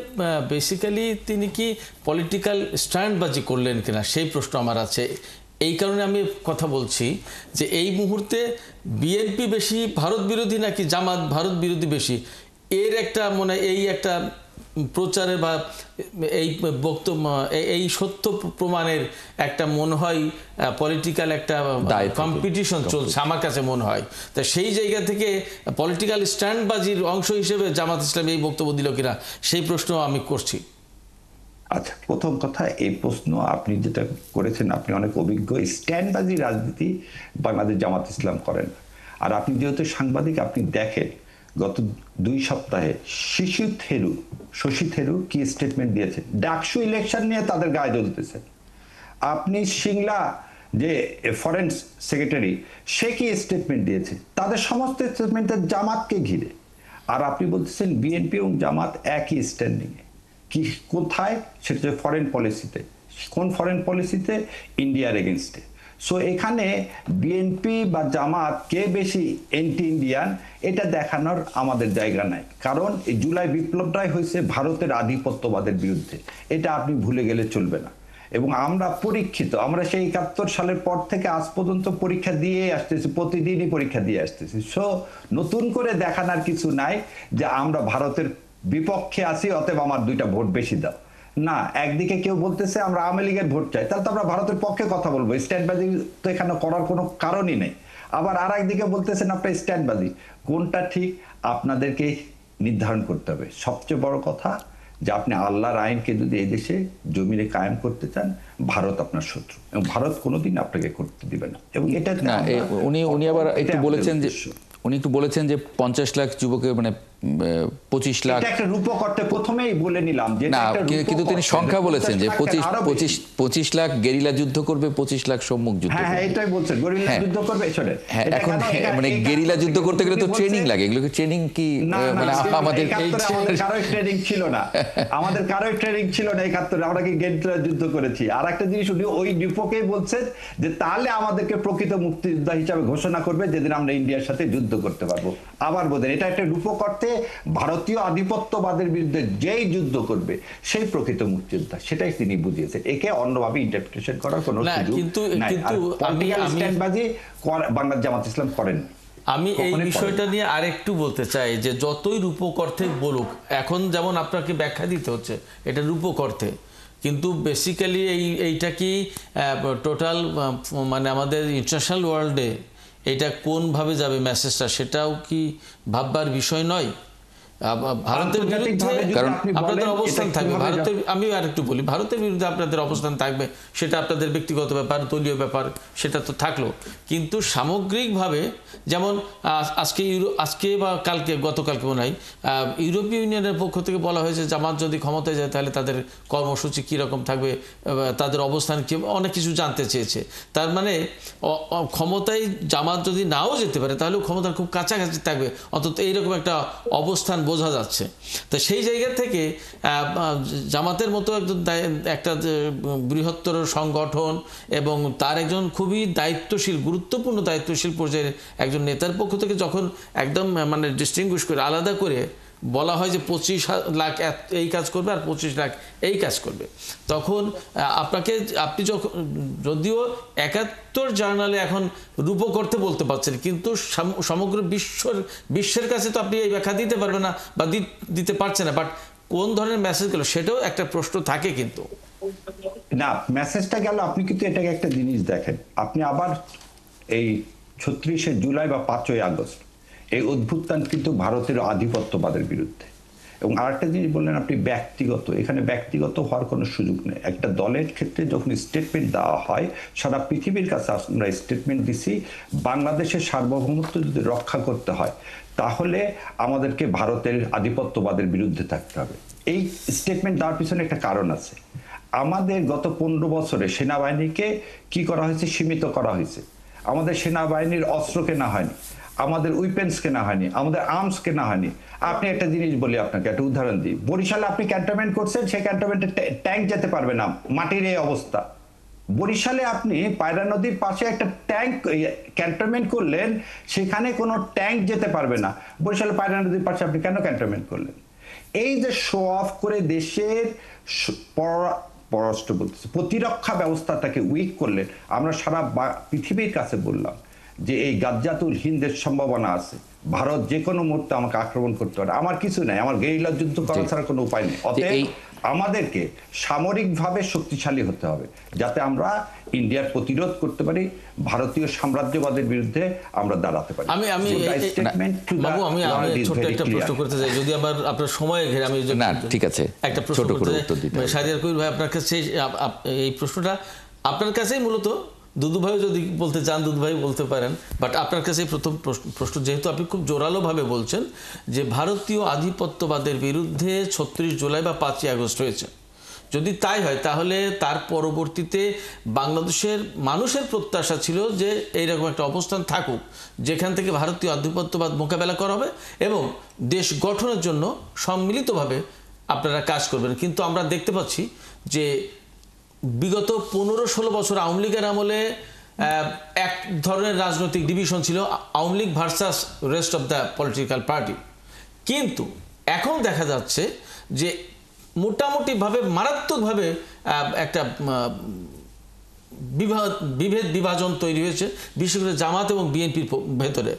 [SPEAKER 2] বেসিক্যালি তিনি কি পলিটিক্যাল স্ট্যান্ডবাজি করলেন কিনা সেই প্রশ্ন আমার আছে। এই কারণে আমি কথা বলছি যে এই মুহূর্তে বিএনপি বেশি ভারত বিরোধী নাকি জামাত ভারত বিরোধী বেশি, এর একটা মনে এই একটা প্রচারের বা এই বক্তব্য এই সত্য প্রমাণের একটা মনে হয় পলিটিক্যাল একটা কম্পিটিশন চলছে আমার কাছে মনে হয়। তা সেই জায়গা থেকে পলিটিক্যাল স্ট্যান্ডবাজির অংশ হিসেবে জামাত ইসলাম এই বক্তব্য দিল কিনা সেই প্রশ্ন আমি করছি।
[SPEAKER 4] আচ্ছা, প্রথম কথা, এই প্রশ্ন আপনি যেটা করেছেন, আপনি অনেক অভিজ্ঞ। স্ট্যান্ডবাজি রাজনীতি বাংলাদেশ জামাত ইসলাম করেন। আর আপনি যেহেতু সাংবাদিক, আপনি দেখেন গত 2 সপ্তাহে শশী থেরু কি স্টেটমেন্ট দিয়েছে। ডাকসু ইলেকশন নিয়ে তাদের গায়ে জ্বলতেছে। আপনি সিংলা যে ফরেন সেক্রেটারি, সে কি স্টেটমেন্ট দিয়েছে, তাদের সমস্ত স্টেটমেন্টের জামাতকে ঘিরে। আর আপনি বলতেছেন বিএনপি এবং জামাত একই স্ট্যান্ডিংয়ে। কি কোথায়? সেটা ফরেন পলিসিতে। কোন ফরেন পলিসিতে? ইন্ডিয়ার এগেনস্টে। সো এখানে বিএনপি বা জামাত কে বেশি এন্টি ইন্ডিয়ান এটা দেখানোর আমাদের জায়গা নাই। কারণ এই জুলাই বিপ্লবটাই হয়েছে ভারতের আধিপত্যবাদের বিরুদ্ধে, এটা আপনি ভুলে গেলে চলবে না। এবং আমরা পরীক্ষিত, আমরা সেই 71 সালের পর থেকে আজ পর্যন্ত পরীক্ষা দিয়ে আসতেছি, প্রতিদিনই পরীক্ষা দিয়ে আসতেছি। সো নতুন করে দেখানোর কিছু নাই যে আমরা ভারতের বিপক্ষে আছি অতএব আমার 2টা ভোট বেশি দাও। না, একদিকে কেউ বলতেছে আমরা আওয়ামী লীগের ভোট চাই, তাহলে তো আমরা ভারতের পক্ষে কথা বলবো। স্ট্যান্ডবাজি তো এখানে করার কোনো কারণই নেই। আবার আর একদিকে বলতেছেন আপনার স্ট্যান্ডবাজি। কোনটা ঠিক আপনাদেরকে নির্ধারণ করতে হবে। সবচেয়ে বড় কথা যে আপনি আল্লাহর আইনকে যদি এই দেশে জমিনে কায়েম করতে চান, ভারত আপনার শত্রু এবং ভারত কোনোদিন আপনাকে করতে দিবে না। এবং এটা
[SPEAKER 1] না, উনি আবার একটু বলেছেন যে উনি একটু বলেছেন যে 50 লাখ যুবকের মানে 25 লাখ
[SPEAKER 4] একটা রূপক অর্থে প্রথমেই বলে নিলাম যে
[SPEAKER 1] না, কিন্তু তিনি সংখ্যা বলেছেন যে 25 লাখ গেরিলা যুদ্ধ করবে, 25 লাখ সম্মুখ যুদ্ধ করবে।
[SPEAKER 4] হ্যাঁ, এটাই বলছেন, গেরিলা যুদ্ধ করবে।
[SPEAKER 1] হ্যাঁ, এখন মানে গেরিলা যুদ্ধ করতে গেলে তো ট্রেনিং লাগে। এগুলোকে ট্রেনিং কি মানে আমাদের
[SPEAKER 4] কারোই ট্রেনিং ছিল না, আমাদের কারোই ট্রেনিং ছিল না 71 আমরা কি গেরিলা যুদ্ধ করেছি। আর একটা জিনিস উনি ওই রূপকেই বলছেন যে তাহলে আমাদেরকে প্রকৃত মুক্তিযোদ্ধা হিসাবে ঘোষণা করবে যেদিন আমরা ইন্ডিয়ার সাথে যুদ্ধ করতে পারবো। আবার বোধেন এটা একটা রূপক অর্থে ভারতীয় আধিপত্যবাদের বিরুদ্ধে যেই যুদ্ধ করবে সেই প্রকৃত মুক্তিযোদ্ধা, সেটাই তিনি বুঝিয়েছেন। একে অন্যভাবে ইন্টারপ্রিটেশন করার কোনো সুযোগ নাই। স্ট্যান্ডবাজি বাংলাদেশ জামাত ইসলাম করেন।
[SPEAKER 2] আমি এই বিষয়টা নিয়ে আরেকটু বলতে চাই যে যতই রূপক অর্থে বলুক, এখন যেমন আপনাকে ব্যাখ্যা দিতে হচ্ছে এটা রূপক অর্থে, কিন্তু বেসিক্যালি এইটা কি টোটাল মানে আমাদের ইন্টারন্যাশনাল ওয়ার্ল্ডে এটা কোনভাবে যাবে মেসেজটা, সেটাও কি ভাববার বিষয় নয়? ভারতের বিরুদ্ধে আপনাদের অবস্থান থাকবে, ভারতের আমি আরেকটু বলি, ভারতের বিরুদ্ধে আপনাদের অবস্থান থাকবে, সেটা আপনাদের ব্যক্তিগত ব্যাপার, দলীয় ব্যাপার, সেটা তো থাকলো। কিন্তু সামগ্রিকভাবে যেমন আজকে বা কালকে, গতকালকে মনে হয় ইউরোপীয় ইউনিয়নের পক্ষ থেকে বলা হয়েছে জামাত যদি ক্ষমতায় যায় তাহলে তাদের কর্মসূচি কীরকম থাকবে, তাদের অবস্থান কি, অনেক কিছু জানতে চেয়েছে। তার মানে ক্ষমতায় জামাত যদি নাও যেতে পারে তাহলেও ক্ষমতার খুব কাছাকাছি থাকবে, অন্তত এইরকম একটা অবস্থান বোঝা যাচ্ছে। তো সেই জায়গা থেকে জামাতের মতো একটা বৃহত্তর সংগঠন এবং তার একজন খুবই দায়িত্বশীল, গুরুত্বপূর্ণ দায়িত্বশীল পর্যায়ের একজন নেতার পক্ষ থেকে যখন একদম মানে ডিস্টিংগুইশ করে আলাদা করে বলা হয় যে 25 লাখ এই কাজ করবে আর 25 লাখ এই কাজ করবে, তখন আপনি যদিও 71 জার্নালে এখন রূপক করতে বলতে পারছেন, কিন্তু সমগ্র বিশ্বের কাছে তো আপনি এই ব্যাখ্যা দিতে পারবেন না বা দিতে পারছেন না। বাট কোন ধরনের মেসেজ গেল সেটাও একটা প্রশ্ন থাকে। কিন্তু
[SPEAKER 4] না, মেসেজটা গেল, আপনি কিন্তু এটাকে একটা জিনিস দেখেন, আপনি আবার এই 36শে জুলাই বা 5ই আগস্ট এই অভ্যুত্থান কিন্তু ভারতের আধিপত্যবাদের বিরুদ্ধে। এবং আরেকটা জিনিস বললেন আপনি ব্যক্তিগত, এখানে ব্যক্তিগত হওয়ার কোনো সুযোগ নেই। একটা দলের ক্ষেত্রে যখন স্টেটমেন্ট দেওয়া হয়, সারা পৃথিবীর কাছে আমরা স্টেটমেন্ট দিছি, বাংলাদেশের সার্বভৌমত্ব যদি রক্ষা করতে হয় তাহলে আমাদেরকে ভারতের আধিপত্যবাদের বিরুদ্ধে থাকতে হবে। এই স্টেটমেন্ট দেওয়ার পিছনে একটা কারণ আছে। আমাদের গত 15 বছরে সেনাবাহিনীকে কি করা হয়েছে? সীমিত করা হয়েছে। আমাদের সেনাবাহিনীর অস্ত্র কেনা হয়নি, আমাদের উইপেন্স কেনা হয়নি, আমাদের আর্মস কেনা হয়নি। আপনি একটা জিনিস বলি, আপনাকে একটা উদাহরণ দিই। বরিশালে আপনি ক্যান্টনমেন্ট করছেন, সেই ক্যান্টনমেন্টে ট্যাঙ্ক যেতে পারবে না, মাটির এই অবস্থা। বরিশালে আপনি পায়রা নদীর পাশে একটা ট্যাঙ্ক ক্যান্টনমেন্ট করলেন, সেখানে কোনো ট্যাঙ্ক যেতে পারবে না। বরিশালে পায়রা নদীর পাশে আপনি কেন ক্যান্টনমেন্ট করলেন? এই যে শো অফ করে দেশের পররাষ্ট্র বলতেছে প্রতিরক্ষা ব্যবস্থাটাকে উইক করলেন, আমরা সারা পৃথিবীর কাছে বললাম যে এই গাজ্জাতুল হিন্দের সম্ভাবনা আছে, ভারত যে কোনো মুহূর্তে আমাকে আক্রমণ করতে পারে, আমার কিছু নাই, আমার গেরিলা যুদ্ধ করা ছাড়া কোনো উপায় নেই। অতএব আমাদেরকে সামরিকভাবে শক্তিশালী হতে হবে, যাতে আমরা ইন্ডিয়ার প্রতিরোধ করতে পারি, ভারতীয় সাম্রাজ্যবাদের বিরুদ্ধে আমরা দাঁড়াতে পারি।
[SPEAKER 2] আমি ছোট্ট একটা প্রশ্ন করতে চাই, যদি আবার আপনার সময় ঘিরে আমি
[SPEAKER 1] না, ঠিক আছে,
[SPEAKER 2] একটা প্রশ্ন করতে চাই শাহরিয়ার কবির ভাই, আপনার কাছে এই প্রশ্নটা আপনার কাছেই মূলত। দুদু ভাই যদি বলতে চান দুদু ভাই বলতে পারেন, বাট আপনার কাছে প্রথম প্রশ্ন, যেহেতু আপনি খুব জোরালোভাবে বলছেন যে ভারতীয় আধিপত্যবাদের বিরুদ্ধে 36 জুলাই বা 5ই আগস্ট হয়েছে, যদি তাই হয় তাহলে তার পরবর্তীতে বাংলাদেশের মানুষের প্রত্যাশা ছিল যে এইরকম একটা অবস্থান থাকুক যেখান থেকে ভারতীয় আধিপত্যবাদ মোকাবেলা করা হবে এবং দেশ গঠনের জন্য সম্মিলিতভাবে আপনারা কাজ করবেন। কিন্তু আমরা দেখতে পাচ্ছি যে বিগত 15-16 বছর আওয়ামী লীগের আমলে এক ধরনের রাজনৈতিক ডিভিশন ছিল, Awami League versus rest of the political party. কিন্তু এখন দেখা যাচ্ছে যে মোটামুটিভাবে মারাত্মকভাবে একটা বিভেদ বিভাজন তৈরি হয়েছে, বিশেষ করে জামাত এবং বিএনপির ভেতরে,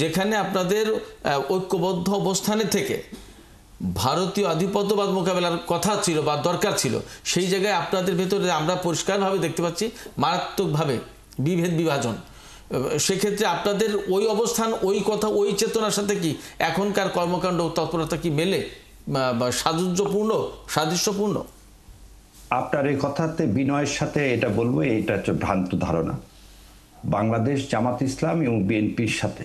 [SPEAKER 2] যেখানে আপনাদের ঐক্যবদ্ধ অবস্থানে থেকে ভারতীয় আধিপত্যবাদ মোকাবেলার কথা ছিল বা দরকার ছিল, সেই জায়গায় আপনাদের ভেতরে আমরা পরিষ্কারভাবে দেখতে পাচ্ছি মারাত্মকভাবে বিভেদ বিভাজন। সেক্ষেত্রে আপনাদের ওই অবস্থান, ওই কথা, ওই চেতনার সাথে কি এখনকার কর্মকাণ্ড তৎপরতা কি মেলে, সাদৃশ্যপূর্ণ?
[SPEAKER 4] আপনার এই কথাতে বিনয়ের সাথে এটা বলবো, এটা হচ্ছে ভ্রান্ত ধারণা। বাংলাদেশ জামাত ইসলাম এবং বিএনপির সাথে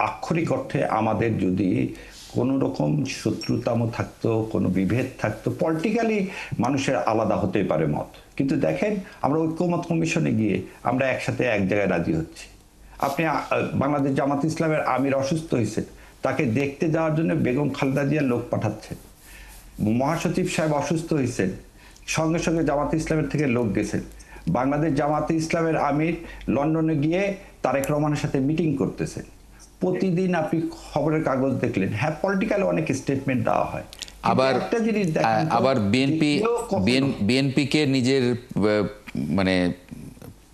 [SPEAKER 4] আক্ষরিক অর্থে আমাদের যদি কোনো রকম শত্রুতাম থাকতো, কোনো বিভেদ থাকতো, পলিটিক্যালি মানুষের আলাদা হতে পারে মত, কিন্তু দেখেন আমরা ঐক্যমত কমিশনে গিয়ে আমরা একসাথে এক জায়গায় রাজি হচ্ছি। আপনি বাংলাদেশ জামাত ইসলামের আমির অসুস্থ হয়েছে, তাকে দেখতে যাওয়ার জন্য বেগম খালেদা জিয়ার লোক পাঠাচ্ছেন। মহাসচিব সাহেব অসুস্থ হয়েছেন, সঙ্গে সঙ্গে জামাত ইসলামের থেকে লোক গেছেন। বাংলাদেশ জামাত ইসলামের আমির লন্ডনে গিয়ে তারেক রহমানের সাথে মিটিং করতেছেন। প্রতিদিন আপনি খবরের কাগজ দেখলেন, হ্যাঁ পলিটিক্যাল অনেক স্টেটমেন্ট দেওয়া হয়,
[SPEAKER 1] আবার বিএনপিকে নিজের মানে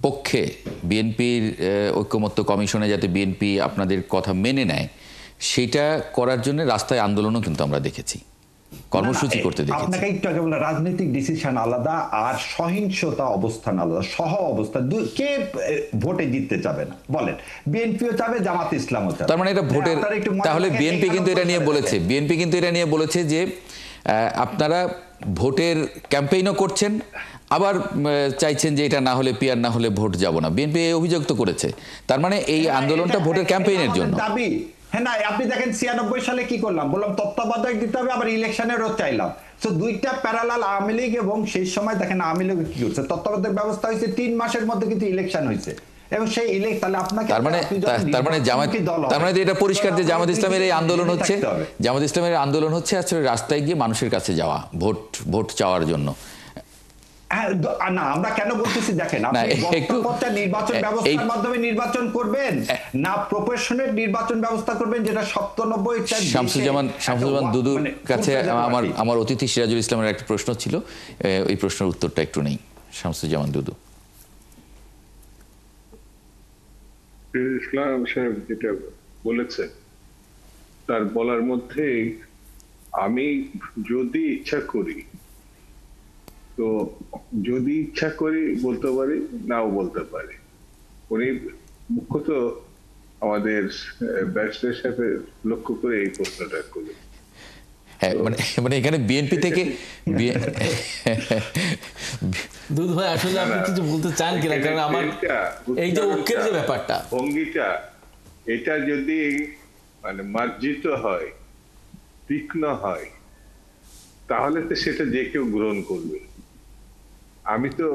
[SPEAKER 1] পক্ষে, বিএনপির ঐক্যমত্য কমিশনে যাতে বিএনপি আপনাদের কথা মেনে নেয় সেটা করার জন্য রাস্তায় আন্দোলনও কিন্তু আমরা দেখেছি, কর্মসূচি করতে দেখেছি।
[SPEAKER 4] আপনাকে একটু আগে বললাম রাজনৈতিক ডিসিশন আলাদা আর সহিংসতা অবস্থান আলাদা। সহ অবস্থান কে ভোটে জিততে চাবে না বলেন? বিএনপিও চাবে, জামাত ইসলামও চাবে।
[SPEAKER 1] তার মানে এটা ভোটের, তাহলে বিএনপি কিন্তু এটা নিয়ে বলেছে যে আপনারা ভোটের ক্যাম্পেইনও করছেন, আবার চাইছেন যে এটা না হলে পিয়ার না হলে ভোট যাব না। বিএনপি এই অভিযোগ তো করেছে, তার মানে এই আন্দোলনটা ভোটের ক্যাম্পেইনের জন্য।
[SPEAKER 4] হ্যাঁ না, আপনি দেখেন 96 সালে কি করলাম, বললাম তত্ত্বাবধায়ক দিতে হবে, আবার ইলেকশনেরও চাইলাম। তো দুইটা প্যারালাল আওয়ামী লীগ, এবং সেই সময় দেখেন আওয়ামী লীগ কি করছে, তত্ত্বাবধায়ক ব্যবস্থা হয়েছে, 3 মাসের মধ্যে কিন্তু ইলেকশন হয়েছে, এবং সেই তাহলে আপনাকে
[SPEAKER 1] তার মানে এটা পরিষ্কার যে জামাত ইসলামের এই আন্দোলন হচ্ছে, জামাত ইসলামের আন্দোলন হচ্ছে আসলে রাস্তায় গিয়ে মানুষের কাছে যাওয়া, ভোট চাওয়ার জন্য।
[SPEAKER 4] না, আমরা কেন বলতেছি দেখেন, নির্বাচন ব্যবস্থার মাধ্যমে নির্বাচন করবেন না প্রফেশনাল নির্বাচন ব্যবস্থা করবেন, যেটা 97
[SPEAKER 1] শামসুজ্জামান দুদুর কাছে আমার অতিথি সিরাজুল ইসলামের একটা প্রশ্ন ছিল, ওই প্রশ্নের উত্তরটা একটু নেই। শামসুজ্জামান দুদু।
[SPEAKER 3] ইসলাম সাহেব যেটা বলেছেন তার বলার মধ্যে, আমি যদি ইচ্ছা করি তো যদি ইচ্ছা করি বলতে পারি, নাও বলতে পারি। উনি মুখ্যত আমাদের ব্যারিস্টার সাহেব লক্ষ্য করে এই প্রশ্নটা করি।
[SPEAKER 1] হ্যাঁ, মানে এখানে বিএনপি থেকে
[SPEAKER 2] দুধ ভাই আসলে আপনি কিছু বলতে চান কিনা? কারণ আমার এই যে ঐক্যের যে ব্যাপারটা,
[SPEAKER 3] ভঙ্গিটা, এটা যদি মানে মার্জিত হয়, তীক্ষ্ণ হয়, তাহলে তো সেটা যে কেউ গ্রহণ করবে। আমি তো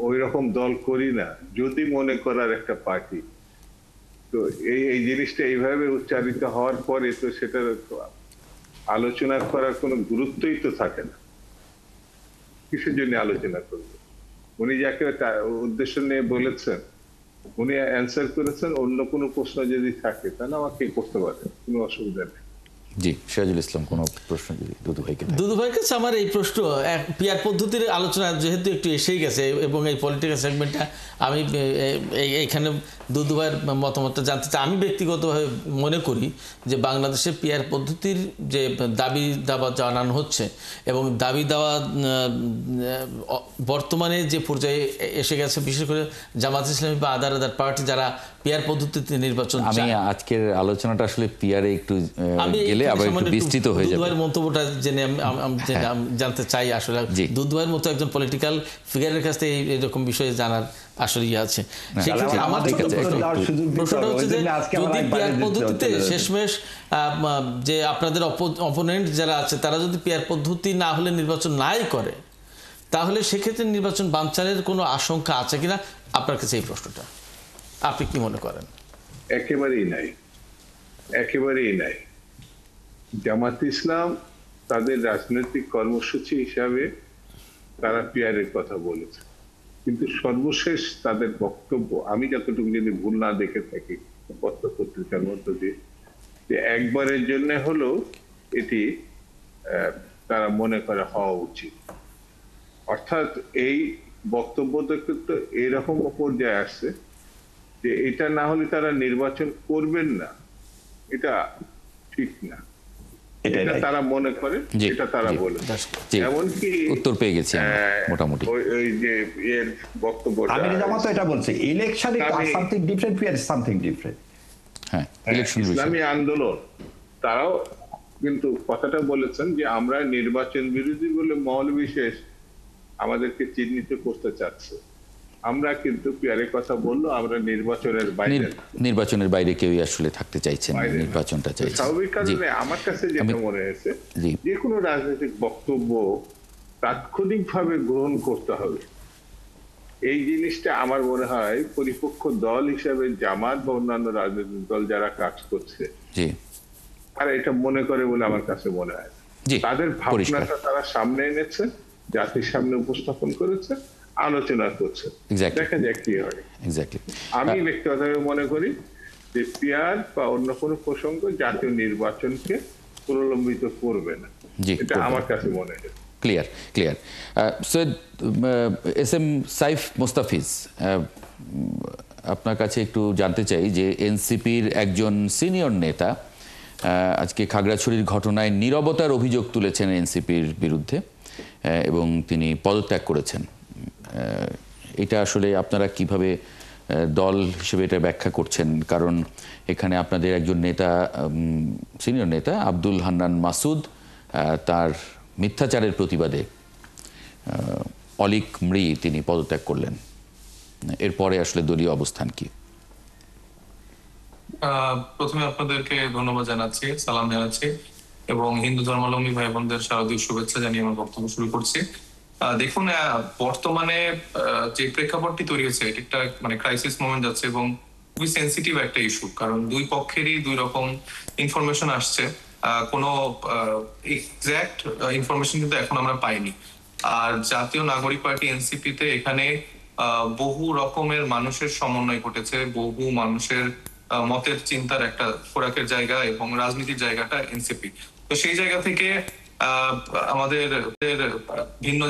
[SPEAKER 3] ওই রকম দল করি না, যদি মনে করার একটা পার্টি। তো এই জিনিসটা এইভাবে উচ্চারিত হওয়ার পরে তো সেটা আলোচনা করার কোনো গুরুত্বই তো থাকে না। কিসের জন্য আলোচনা করবে? উনি যাকে উদ্দেশ্য নিয়ে বলেছেন উনি অ্যান্সার করেছেন। অন্য কোনো প্রশ্ন যদি থাকে তাহলে আমাকে করতে পারে, কোনো অসুবিধা নেই।
[SPEAKER 1] জি, সিরাজুল ইসলাম, কোনো প্রশ্ন যদি দুদু ভাইকে থাকে।
[SPEAKER 2] দুদু ভাইয়ের কাছে আমার এই প্রশ্ন, পিয়ার পদ্ধতির আলোচনা যেহেতু একটু এসেই গেছে এবং এই পলিটিক্যাল সেগমেন্টটা আমি এইখানে দুদু ভাইয়ের মতামতটা জানতে চাই। আমি ব্যক্তিগতভাবে মনে করি যে বাংলাদেশে পিয়ার পদ্ধতির যে দাবি দাওয়া জানানো হচ্ছে এবং দাবি দাওয়া বর্তমানে যে পর্যায়ে এসে গেছে, বিশেষ করে জামাত ইসলামী বা আদার পার্টি যারা পিয়ার পদ্ধতিতে নির্বাচন
[SPEAKER 1] আমি
[SPEAKER 2] চায়।
[SPEAKER 1] আজকের আলোচনাটা আসলে পিয়ারে একটু গেলে আবার একটু বিস্তৃত হয়ে যাবে।
[SPEAKER 2] দুধুভাইয়ের মন্তব্যটা জেনে আমি জানতে চাই আসলে দুধুভাইয়ের মতো একজন পলিটিক্যাল ফিগারের কাছ থেকে এইরকম বিষয়ে জানার আসলে ইয়ে আছে। সেক্ষেত্রে আমার প্রশ্নটা হচ্ছে যে যদি পিয়ার পদ্ধতিতে শেষমেশ যে আপনাদের অপোনেন্ট যারা আছে তারা যদি পিয়ার পদ্ধতি না হলে নির্বাচন নাই করে, তাহলে সেক্ষেত্রে নির্বাচন বানচালের কোনো আশঙ্কা আছে কিনা? আপনার কাছে এই প্রশ্নটা, আপনি কি মনে করেন?
[SPEAKER 3] একেবারেই নাই, একেবারেই নাই। জামাত ইসলাম তাদের রাজনৈতিক কর্মসূচি হিসাবে তারা পিয়ারের কথা বলেছে, কিন্তু সর্বশেষ তাদের বক্তব্য, আমি যতটুকু যদি ভুল না দেখে থাকি পত্র পত্রিকার মধ্য দিয়ে, যে একবারের জন্য হলেও এটি তারা মনে করে হওয়া উচিত। অর্থাৎ এই বক্তব্য থেকে তো এরকম পর্যায়ে আসছে যে এটা না হলে তারা নির্বাচন করবেন না, এটা ঠিক না, এটা তারা মনে করে, এটা তারা বলে। এমনকি
[SPEAKER 1] উত্তর পেয়ে গেছি মোটামুটি
[SPEAKER 3] ওই যে এর বক্তব্য
[SPEAKER 4] আমির জামাত এটা বলছে, election is something different, PR is something different.
[SPEAKER 1] হ্যাঁ,
[SPEAKER 3] ইসলামী আন্দোলন তারাও কিন্তু কথাটা বলেছেন যে আমরা নির্বাচন বিরোধী বলে মহলবিশেষ আমাদেরকে চিহ্নিত করতে চাচ্ছে। আমরা কিন্তু পিয়ারের কথা বললো, আমরা নির্বাচনের বাইরে
[SPEAKER 1] কেউই আসলে থাকতে চাইছেন, নির্বাচনটা চাইছেন।
[SPEAKER 3] স্বাভাবিক কারণে আমার কাছে যেটা মনে হয়েছে, যে কোনো রাজনৈতিক বক্তব্য তাৎক্ষণিকভাবে গ্রহণ করতে হবে, এই জিনিসটা আমার মনে হয় পরিপক্ষ দল হিসেবে জামাত বা অন্যান্য রাজনৈতিক দল যারা কাজ করছে তারা এটা মনে করে বলে আমার কাছে মনে হয়। তাদের ভাবনাটা তারা সামনে এনেছে, জাতির সামনে উপস্থাপন করেছে, আলোচনা করছে, দেখা যাক কি হয়। আমি ব্যক্তিগতভাবে মনে করি যে পিয়ার বা অন্য কোনো প্রসঙ্গ জাতীয় নির্বাচনকে প্রলম্বিত করবে না, এটা আমার কাছে মনে হয়।
[SPEAKER 1] Clear. Syed S M Saif Mostafiz, আপনার কাছে একটু জানতে চাই যে এনসিপির একজন সিনিয়র নেতা আজকে খাগড়াছড়ির ঘটনায় নীরবতার অভিযোগ তুলেছেন এনসিপির বিরুদ্ধে এবং তিনি পদত্যাগ করেছেন। এটা আসলে আপনারা কিভাবে দল হিসেবে এটা ব্যাখ্যা করছেন? কারণ এখানে আপনাদের একজন নেতা, সিনিয়র নেতা আব্দুল হান্নান মাসুদ, তার মিথ্যাচারের প্রতিবাদে অলিক মৃ তিনি পদত্যাগ করলেন। এরপরে আসলে দলীয় অবস্থান কি?
[SPEAKER 7] প্রথমে আপনাদেরকে ধন্যবাদ জানাচ্ছি, সালাম জানাচ্ছি এবং হিন্দু ধর্মাবলম্বী ভাই বোনদের শারদীয় শুভেচ্ছা জানিয়ে আমার বক্তব্য শুরু করছি। দেখুন, বর্তমানে যে প্রেক্ষাপটটি তৈরি হয়েছে এটি একটা মানে ক্রাইসিস মোমেন্ট যাচ্ছে এবং খুবই সেন্সিটিভ একটা ইস্যু, কারণ দুই পক্ষেরই দুই রকম ইনফরমেশন আসছে। কোনো এক্সাক্ট ইনফরমেশন কিন্তু এখন আমরা পাইনি। আর জাতীয় নাগরিক পার্টি এনসিপিতে এখানে বহু রকমের মানুষের সমন্বয় ঘটেছে, বহু মানুষের মতের চিন্তার একটা খোরাকের জায়গা এবং রাজনীতির জায়গাটা এনসিপি। তো সেই জায়গা থেকে আমাদের ভিন্ন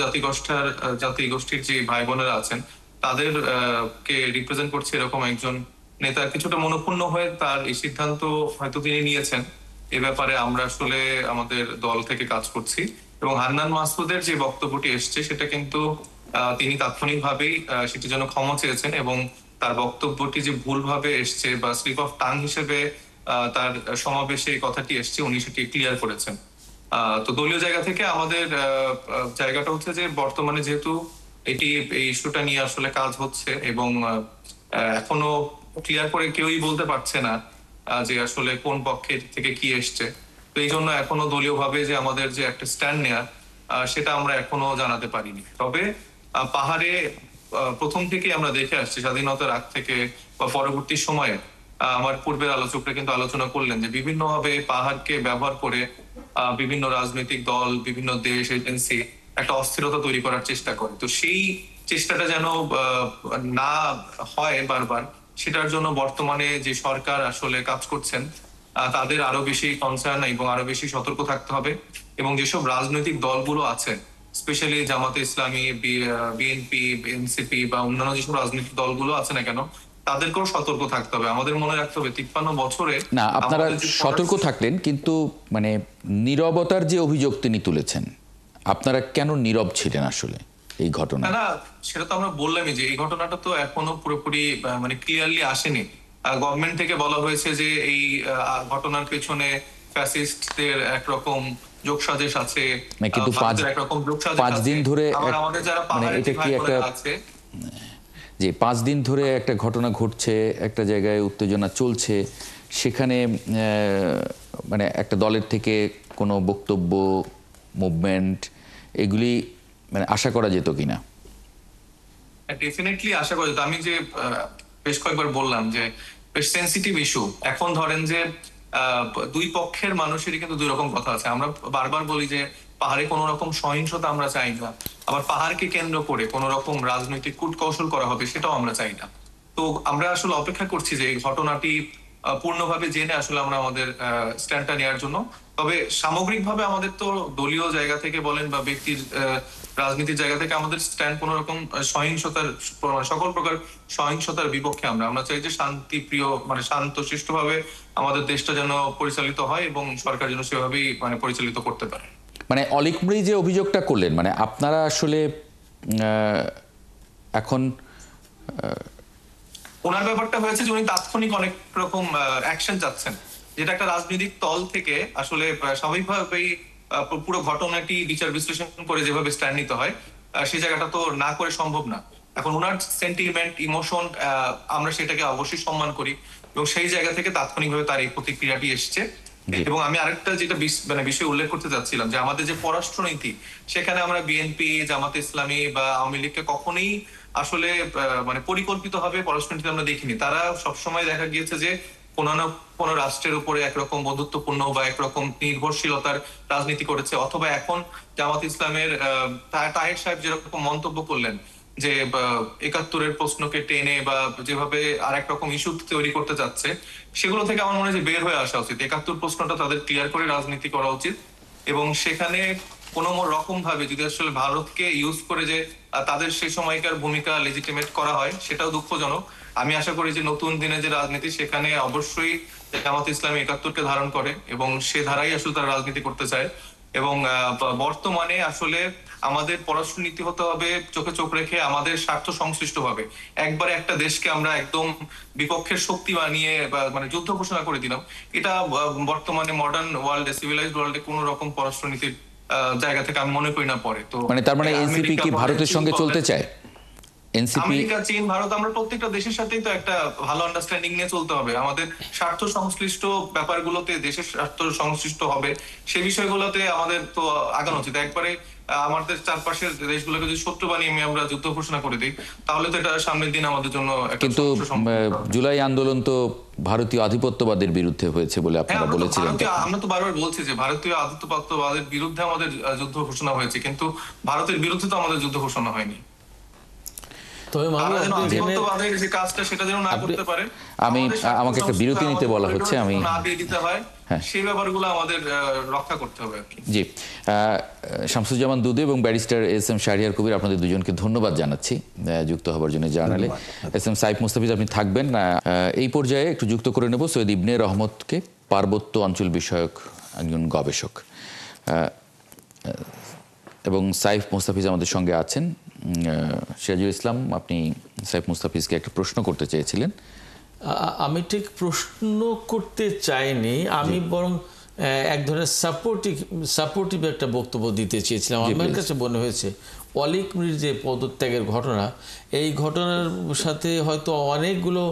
[SPEAKER 7] জাতিগোষ্ঠীর যে ভাই বোনেরা আছেন তাদের কে রিপ্রেজেন্ট করছে এরকম একজন নেতা কিছুটা মনোক্ষুণ্ণ হয়ে তার এই সিদ্ধান্ত হয়তো তিনি নিয়েছেন। এ ব্যাপারে আমরা আসলে আমাদের দল থেকে কাজ করছি এবং হান্নান মাসুদের যে বক্তব্যটি এসছে সেটা কিন্তু তিনি তাৎক্ষণিকভাবেই সেটির জন্য ক্ষমা চেয়েছেন এবং তার বক্তব্যটি যে ভুলভাবে এসছে বা স্লিপ অফ টাং হিসেবে তার সমাবেশে এই কথাটি এসছে, উনি সেটি ক্লিয়ার করেছেন। তো দলীয় জায়গা থেকে আমাদের জায়গাটা হচ্ছে যে বর্তমানে যেহেতু এই ইস্যুটা নিয়ে আসলে কাজ হচ্ছে এবং এখনো ক্লিয়ার করে কেউই বলতে পারছে না যে আসলে কোন পক্ষের থেকে কি এসছে, তো এই জন্য এখনো দলীয় ভাবে যে আমাদের যে একটা স্ট্যান্ড নেয়া সেটা আমরা এখনো জানাতে পারিনি। তবে পাহাড়ে প্রথম থেকেই আমরা দেখে আসছি স্বাধীনতার আগ থেকে বা পরবর্তী সময়ে, আমার পূর্বের আলোচকরা কিন্তু আলোচনা করলেন যে বিভিন্নভাবে পাহাড়কে ব্যবহার করে বিভিন্ন রাজনৈতিক দল, বিভিন্ন দেশ, এজেন্সি একটা অস্থিরতা তৈরি করার চেষ্টা করে। তো সেই চেষ্টাটা যেন না হয় বারবার, সেটার জন্য বর্তমানে যে সরকার আসলে কাজ করছেন তাদের আরো বেশি কনসার্ন এবং আরো বেশি সতর্ক থাকতে হবে। এবং যেসব রাজনৈতিক দলগুলো আছে, স্পেশালি জামাতে ইসলামী, বিএনপি, এনসিপি বা অন্যান্য যেসব রাজনৈতিক দলগুলো আছে না কেন, তাদেরকেও সতর্ক থাকতে হবে। আমাদের মনে রাখতে হবে 53 বছরে
[SPEAKER 1] না, আপনারা সতর্ক থাকলেন, কিন্তু মানে নীরবতার যে অভিযোগ তিনি তুলেছেন, আপনারা কেন নীরব ছিলেন আসলে এই ঘটনা?
[SPEAKER 7] না, সেটা তো আমরা বললামই যে এই ঘটনাটা তো এখনো পুরোপুরি মানে ক্লিয়ারলি আসেনি। গভর্নমেন্ট থেকে বলা হয়েছে যে এই ঘটনার পেছনে ফ্যাসিস্টদের একরকম যোগসাজশ আছে,
[SPEAKER 1] কিন্তু
[SPEAKER 7] একরকম
[SPEAKER 1] 5 দিন ধরে
[SPEAKER 7] আমাদের যারা
[SPEAKER 1] মানে এটা কি একটা
[SPEAKER 7] আছে,
[SPEAKER 1] যে 5 দিন ধরে একটা ঘটনা ঘটছে, একটা জায়গায় উত্তেজনা চলছে, সেখানে মানে একটা দলের থেকে কোনো বক্তব্য, মুভমেন্ট, এগুলি মানে আশা করা যেত কিনা?
[SPEAKER 7] ডেফিনেটলি আশা করি। আমি যে বেশ কয়েকবার বললাম যে বেশ সেন্সিটিভ ইস্যু। এখন ধরেন যে দুই পক্ষের মানুষেরই কিন্তু দুই রকম কথা আছে। আমরা বারবার বলি যে পাহাড়ে কোনো রকম সহিংসতা আমরা চাই না, আবার পাহাড়কে কেন্দ্র করে কোনো রকম রাজনৈতিক কূটকৌশল করা হবে সেটাও আমরা চাই না। তো আমরা আসলে অপেক্ষা করছি যে এই ঘটনাটি পূর্ণভাবে জেনে আসলে আমরা আমাদের স্ট্যান্ডটা নেওয়ার জন্য। তবে সামগ্রিকভাবে আমাদের তো দলীয় জায়গা থেকে বলেন বা ব্যক্তির রাজনীতির জায়গা থেকে আমাদের স্ট্যান্ড কোন রকম সহিংসতার, সকল প্রকার সহিংসতার বিপক্ষে। আমরা চাই যে শান্তিপ্রিয়, মানে শান্তশিষ্টভাবে আমাদের দেশটা যেন পরিচালিত হয় এবং সরকার যেন সেভাবেই মানে পরিচালিত করতে পারে।
[SPEAKER 1] মানে অলিক মৃ যে অভিযোগটা করলেন, মানে আপনারা আসলে এখন
[SPEAKER 7] ওনার ব্যাপারটা হয়েছে যে উনি তাৎক্ষণিক অনেক রকম অ্যাকশন চাচ্ছেন, যেটা একটা রাজনৈতিক দল থেকে আসলে স্বাভাবিকভাবেই পুরো ঘটনাটি বিচার বিশ্লেষণ করে যেভাবে স্ট্যান্ড নিতে হয় সেই জায়গাটা তো না করে সম্ভব না। এখন ওনার সেন্টিমেন্ট, ইমোশন, আমরা সেটাকে অবশ্যই সম্মান করি এবং সেই জায়গা থেকে তাৎক্ষণিকভাবে তার এই প্রতিক্রিয়াটি এসছে। এবং আমি আরেকটা যেটা মানে বিষয় উল্লেখ করতে চাচ্ছিলাম যে আমাদের যে পররাষ্ট্রনীতি, সেখানে আমরা বিএনপি, জামাতে ইসলামী বা আওয়ামী লীগকে কখনোই আসলে মানে পরিকল্পিত ভাবে পররাষ্ট্রনীতিতে আমরা দেখিনি। তারা সবসময় দেখা গিয়েছে যে কোনো না কোনো রাষ্ট্রের উপরে একরকম বন্ধুত্বপূর্ণ বা একরকম নির্ভরশীলতার রাজনীতি করেছে। অথবা এখন জামাত ইসলামের তাহের সাহেব যেরকম মন্তব্য করলেন যে ৭১-এর প্রশ্নকে টেনে বা যেভাবে আর এক রকম ইস্যু তৈরি করতে যাচ্ছে, সেগুলো থেকে আমার মনে হয় যে বের হয়ে আসা উচিত। ৭১ প্রশ্নটা তাদের ক্লিয়ার করে রাজনীতি করা উচিত এবং সেখানে কোন রকম ভাবে যদি আসলে ভারতকে ইউজ করে যে তাদের সেই সময়কার ভূমিকা লেজিটিমেট করা হয়, সেটাও দুঃখজনক। আমি আশা করি যে নতুন দিনে যে রাজনীতি, সেখানে অবশ্যই জামাত ইসলামী ৭১-কে ধারণ করে এবং সে ধারাই আসলে তারা রাজনীতি করতে চায়। এবং বর্তমানে আসলে আমাদের পররাষ্ট্রনীতি হতে হবে চোখে চোখ রেখে আমাদের স্বার্থ সংশ্লিষ্ট ভাবে। একবারে একটা দেশকে আমরা একদম বিপক্ষের শক্তি বানিয়ে মানে যুদ্ধ ঘোষণা করে দিলাম, এটা বর্তমানে মডার্ন ওয়ার্ল্ডে, সিভিলাইজড ওয়ার্ল্ডে কোন রকম পররাষ্ট্রনীতির জায়গা থেকে আমি মনে করি না পড়ে। তো
[SPEAKER 1] মানে তার মানে এনসিপি কি ভারতের সঙ্গে চলতে চায়?
[SPEAKER 7] আমেরিকা, চীন, ভারত, আমরা প্রত্যেকটা দেশের সাথেই তো একটা ভালো আন্ডারস্ট্যান্ডিং নিয়ে চলতে হবে। আমাদের স্বার্থ সংশ্লিষ্ট ব্যাপারগুলোতে দেশের স্বার্থ সংশ্লিষ্ট হবে, সেই বিষয়গুলোতে আমাদের তো আগানো উচিত। একবারে আমাদের চারপাশের দেশগুলোকে যদি শত্রু বানিয়ে আমরা যুদ্ধ ঘোষণা করে দিই, তাহলে তো এটা সামনের দিন আমাদের জন্য। কিন্তু
[SPEAKER 1] জুলাই আন্দোলন তো ভারতীয় আধিপত্যবাদের বিরুদ্ধে হয়েছে বলে আপনারা বলেছিলেন।
[SPEAKER 7] আমরা তো বারবার বলছি যে ভারতীয় আধিপত্যবাদের বিরুদ্ধে আমাদের যুদ্ধ ঘোষণা হয়েছে, কিন্তু ভারতের বিরুদ্ধে তো আমাদের যুদ্ধ ঘোষণা হয়নি।
[SPEAKER 1] আমাকে একটা বিরতি নিতে বলা হচ্ছে, আমি
[SPEAKER 7] সেই ব্যাপারগুলো আমাদের রক্ষা করতে হবে।
[SPEAKER 1] জি, শামসুজ্জামান দুদু এবং barrister S M Shahriar Kabir, আপনাদের দুজনকে ধন্যবাদ জানাচ্ছি যুক্ত হবার জন্য জার্নালে। এস এম সাইফ মুস্তাফিজ, আপনি থাকবেন। এই পর্যায়ে একটু যুক্ত করে নেব সৈয়দ ইবনে রহমতকে, পার্বত্য অঞ্চল বিষয়ক একজন গবেষক, এবং সাইফ মুস্তাফিজ আমাদের সঙ্গে আছেন। সিরাজুল ইসলাম, আপনি সাইফ মুস্তাফিজকে একটা প্রশ্ন করতে চেয়েছিলেন।
[SPEAKER 2] আমি ঠিক প্রশ্ন করতে চাইনি, আমি বরং এক ধরনের সাপোর্টিভ একটা বক্তব্য দিতে চেয়েছিলাম। আমার কাছে মনে হয়েছে অলিক মৃর যে পদত্যাগের ঘটনা, এই ঘটনার সাথে হয়তো অনেকগুলো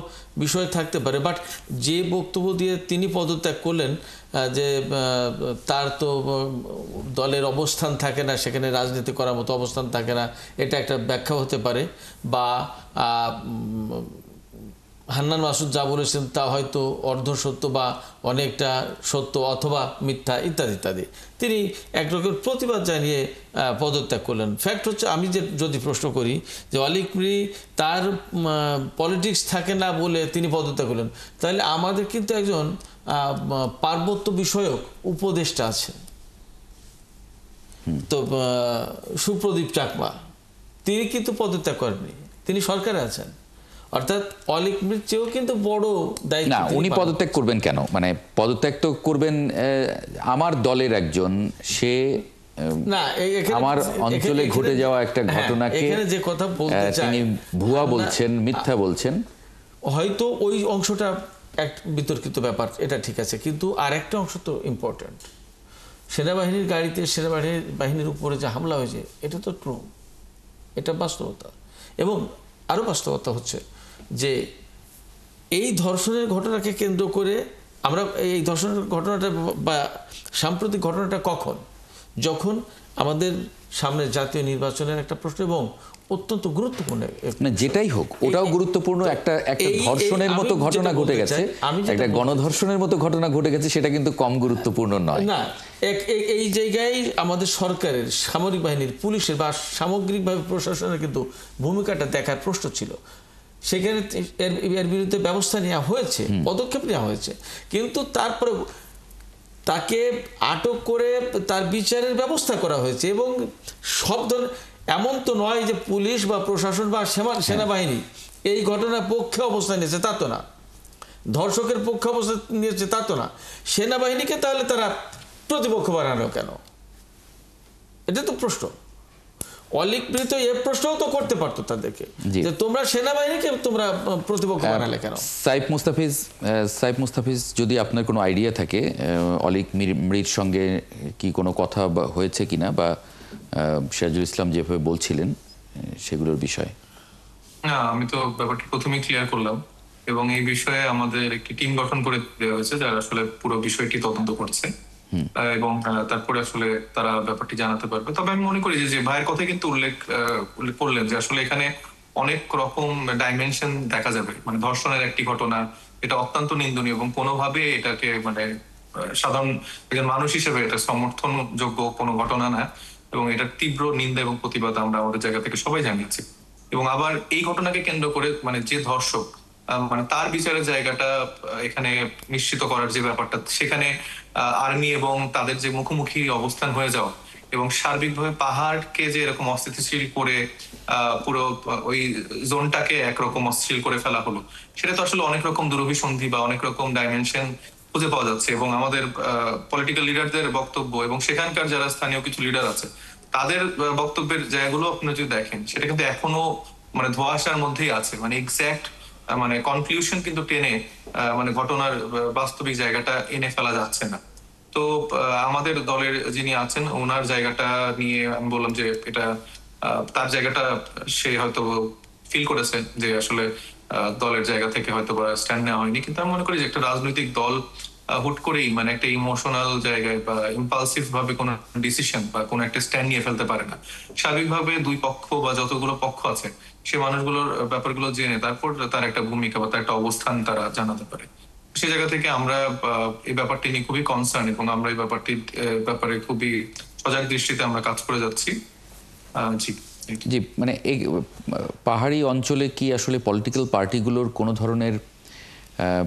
[SPEAKER 2] বিষয় থাকতে পারে, বাট যে বক্তব্য দিয়ে তিনি পদত্যাগ করলেন যে তার তো দলের অবস্থান থাকে না, সেখানে রাজনীতি করার মতো অবস্থান থাকে না, এটা একটা ব্যাখ্যা হতে পারে। বা হান্নান মাসুদ যা বলেছেন তা হয়তো অর্ধ সত্য বা অনেকটা সত্য অথবা মিথ্যা ইত্যাদি ইত্যাদি। তিনি একরকম প্রতিবাদ জানিয়ে পদত্যাগ করলেন। ফ্যাক্ট হচ্ছে, আমি যদি প্রশ্ন করি যে ওয়ালিদ মিরি তার পলিটিক্স থাকে না বলে তিনি পদত্যাগ করলেন, তাহলে আমাদের কিন্তু একজন পার্বত্য বিষয়ক উপদেষ্টা আছে, তো সুপ্রদীপ চাকমা, তিনি কিন্তু পদত্যাগ করেননি, তিনি সরকারে আছেন। অর্থাৎ ওয়ালিদ মিরির চেয়েও কিন্তু বড় দায়িত্ব
[SPEAKER 1] না, উনি পদত্যাগ করবেন কেন? মানে পদত্যাগ তো করবেন আমার দলের একজন, সে
[SPEAKER 2] না
[SPEAKER 1] আমার অঞ্চলে ঘটে যাওয়া একটা ঘটনাকে
[SPEAKER 2] এখানে যে কথা বলতে চাই,
[SPEAKER 1] তিনি ভুয়া বলছেন, মিথ্যা বলছেন।
[SPEAKER 2] হয়তো ওই অংশটা এক বিতর্কিত ব্যাপার, এটা ঠিক আছে, কিন্তু আর একটা অংশ তো ইম্পর্টেন্ট। সেনাবাহিনীর গাড়িতে সেনাবাহিনীর উপরে যে হামলা হয়েছে, এটা তো ট্রু, এটা বাস্তবতা। এবং আরও বাস্তবতা হচ্ছে যে এই ধর্ষণের ঘটনাকে কেন্দ্র করে আমরা এই ধর্ষণের ঘটনাটা বা সাম্প্রতিক ঘটনাটা কখন, যখন আমাদের সামনে জাতীয় নির্বাচনের একটা প্রশ্ন এবং অত্যন্ত গুরুত্বপূর্ণ,
[SPEAKER 1] না যেটাই হোক ওটাও গুরুত্বপূর্ণ, একটা ধর্ষণের মতো ঘটনা ঘটে গেছে, একটা গণধর্ষণের মতো ঘটনা ঘটে গেছে, সেটা কিন্তু কম গুরুত্বপূর্ণ নয়।
[SPEAKER 2] না, এই জায়গায় আমাদের সরকারের, সামরিক বাহিনীর, পুলিশের বা সামগ্রিকভাবে প্রশাসনের কিন্তু ভূমিকাটা দেখার প্রশ্ন ছিল। সেখানে এর বিরুদ্ধে ব্যবস্থা নেওয়া হয়েছে, পদক্ষেপ নেওয়া হয়েছে, কিন্তু তারপরে তাকে আটক করে তার বিচারের ব্যবস্থা করা হয়েছে। এবং সব ধরনের, এমন তো নয় যে পুলিশ বা প্রশাসন বা সেনাবাহিনী এই ঘটনার পক্ষে অবস্থান নিয়েছে, তা তো না। ধর্ষকের পক্ষে অবস্থান নিয়েছে, তা তো না। সেনাবাহিনীকে তাহলে তারা প্রতিপক্ষ বানানো কেন? এটা তো প্রশ্ন। ওয়ালিদ মিরি তো এর প্রশ্নও তো করতে পারতো তাদেরকে, যে তোমরা সেনাবাহিনীকে তোমরা প্রতিপক্ষ বানালে কেন?
[SPEAKER 1] সাইফ মুস্তাফিজ, যদি আপনার কোনো আইডিয়া থাকে ওয়ালিদ মিরির সঙ্গে কি কোনো কথা হয়েছে কিনা, বা সিরাজুল ইসলাম যেভাবে বলছিলেন সেগুলোর বিষয়ে।
[SPEAKER 7] না, আমি তো ব্যাপারটা প্রথমেই ক্লিয়ার করলাম, এবং এই বিষয়ে আমাদের একটি টিম গঠন করে দেওয়া হয়েছে যারা আসলে পুরো বিষয়টি তদন্ত করছে, এবং তারপরে আসলে তারা ব্যাপারটি জানাতে পারবে। তবে আমি মনে করি যে ভাইয়ের কথা কিন্তু উল্লেখ করলেন যে আসলে এখানে অনেক রকম ডাইমেনশন দেখা যাবে। মানে ধর্ষণের একটি ঘটনা, এটা অত্যন্ত নিন্দনীয় এবং কোনোভাবে এটাকে মানে সাধারণ একজন মানুষ হিসেবে এটা সমর্থনযোগ্য কোনো ঘটনা না, এবং এটার তীব্র নিন্দা এবং প্রতিবাদ আমরা আমাদের জায়গা থেকে সবাই জানিয়েছি। এবং আবার এই ঘটনাকে কেন্দ্র করে মানে যে ধর্ষক, মানে তার বিচারের জায়গাটা এখানে নিশ্চিত করার যে ব্যাপারটা, সেখানে আর্মি এবং তাদের যে মুখোমুখি অবস্থান হয়ে যাওয়া এবং সার্বিকভাবে পাহাড়কে যে এরকম অস্থিতিশীল করে পুরো ওই জোনটাকে একরকম অস্থিতিশীল করে ফেলা হলো, সেটা তো আসলে অনেক রকম দুরভিসন্ধি বা অনেক রকম ডাইমেনশন খুঁজে পাওয়া যাচ্ছে। এবং আমাদের পলিটিক্যাল লিডারদের বক্তব্য এবং সেখানকার যারা স্থানীয় কিছু লিডার আছে তাদের বক্তব্যের জায়গাগুলো আপনি যদি দেখেন, সেটা কিন্তু এখনো মানে ধোঁয়াশার মধ্যেই আছে। মানে এক্স্যাক্ট মানে কনক্লুশন কিন্তু টেনে মানে ঘটনার বাস্তবিক জায়গাটা এনে ফেলা যাচ্ছে না। তো আমাদের দলের যিনি আছেন ওনার জায়গাটা নিয়ে আমি বললাম যে এটা তার জায়গাটা সে হয়তো ফিল করেছে যে আসলে দলের জায়গা থেকে হয়তো স্ট্যান্ড নেওয়া হয়নি। কিন্তু আমি মনে করি যে একটা রাজনৈতিক দল হুট করেই মানে একটা ইমোশনাল জায়গায় বা ইম্পালসিভ ভাবে কোনো ডিসিশন বা কোনো একটা স্ট্যান্ড নিয়ে ফেলতে পারে না। স্বাভাবিকভাবে দুই পক্ষ বা যতগুলো পক্ষ আছে সে মানুষগুলোর ব্যাপারগুলো জেনে তারপর তার একটা ভূমিকা বা তার একটা অবস্থান তারা জানাতে পারে। সে জায়গা থেকে আমরা এই ব্যাপারটি নিয়ে খুবই কনসার্ন এবং আমরা এই ব্যাপারে খুবই সজাগ দৃষ্টিতে আমরা কাজ করে যাচ্ছি।
[SPEAKER 1] জি, মানে এই পাহাড়ি অঞ্চলে কি আসলে পলিটিক্যাল পার্টিগুলোর কোনো ধরনের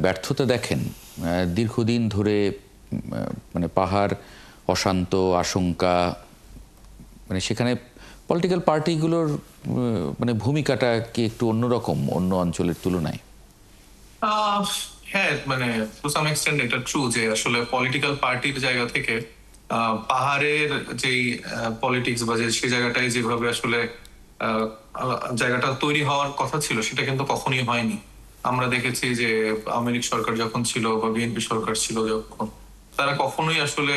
[SPEAKER 1] ব্যর্থতা দেখেন? দীর্ঘদিন ধরে মানে পাহাড় অশান্ত, আশঙ্কা, মানে সেখানে পলিটিক্যাল পার্টিগুলোর মানে ভূমিকাটা কি একটু অন্যরকম অন্য অঞ্চলের তুলনায়?
[SPEAKER 7] হ্যাঁ, মানে টু সাম এক্সটেন্ট এটা ট্রু যে আসলে পলিটিক্যাল পার্টির জায়গা থেকে পাহাড়ের যেই পলিটিক্স বা সেই জায়গাটায় যেভাবে আসলে জায়গাটা তৈরি হওয়ার কথা ছিল সেটা কিন্তু কখনোই হয়নি। আমরা দেখেছি যে আওয়ামী লীগ সরকার যখন ছিল বা বিএনপি সরকার ছিল যখন, তারা কখনোই আসলে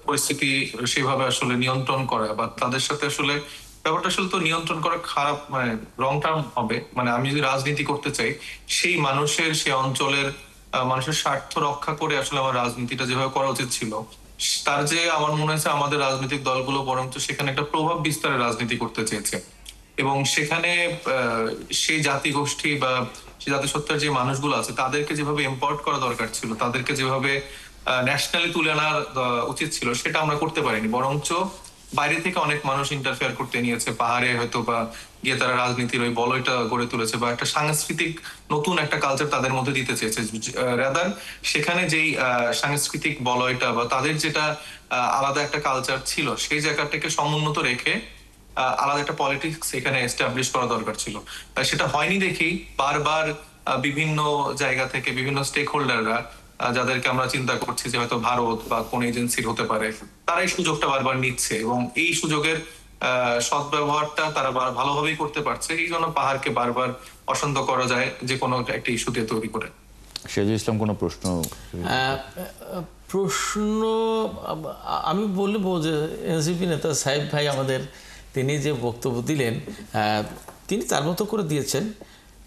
[SPEAKER 7] পরিস্থিতি সেভাবে আসলে নিয়ন্ত্রণ করা বা তাদের সাথে আসলে ব্যাপারটা আসলে তো নিয়ন্ত্রণ করা খারাপ, মানে রং টার্ম হবে। মানে আমি যদি রাজনীতি করতে চাই সেই মানুষের, সেই অঞ্চলের মানুষের স্বার্থ রক্ষা করে আসলে আমার রাজনীতিটা যেভাবে করা উচিত ছিল, তার যে আমার মনে হয়েছে আমাদের রাজনৈতিক দলগুলো বরঞ্চ সেখানে একটা প্রভাব বিস্তারের রাজনীতি করতে চেয়েছে। এবং সেখানে সেই জাতিগোষ্ঠী বা সেই জাতিসত্তার যে মানুষগুলো আছে তাদেরকে যেভাবে এম্পাওয়ার্ড করা দরকার ছিল, তাদেরকে যেভাবে ন্যাশনালি তুলে আনার উচিত ছিল, সেটা আমরা করতে পারিনি। বরঞ্চ বাইরে থেকে অনেক মানুষ ইন্টারফেয়ার করতে নিয়েছে, পাহাড়ে হয়তো বা গিয়ে তারা রাজনীতির ওই বলয়টা গড়ে তুলেছে বা একটা সাংস্কৃতিক নতুন একটা কালচার তাদের মধ্যে দিতে চেয়েছে। রাদার সেখানে যেই সাংস্কৃতিক বলয়টা বা তাদের যেটা আলাদা একটা কালচার ছিল, সেই জায়গাটাকে সমুন্নত রেখে আলাদা একটা পলিটিক্স এখানে এস্টাবলিশ করা দরকার ছিল। সেটা হয়নি দেখেই বারবার বিভিন্ন জায়গা থেকে বিভিন্ন স্টেক হোল্ডাররা, যাদেরকে আমরা চিন্তা করছি যে হয়তো ভারত বা কোন এজেন্সির হতে পারে, তারা এই সুযোগটা বারবার নিচ্ছে এবং এই সুযোগের সদ্ব্যবহারটা তারা ভালোভাবেই করতে পারছে। এই জন্য পাহাড়কে বারবার অসন্ত করা যায় যে কোনো একটা ইস্যুতে তৈরি করে।
[SPEAKER 1] সিরাজুল ইসলাম কোনো প্রশ্ন?
[SPEAKER 2] প্রশ্ন আমি বলবো যে এনসিপি নেতা সাহেব ভাই আমাদের, তিনি যে বক্তব্য দিলেন তিনি তার মতো করে দিয়েছেন,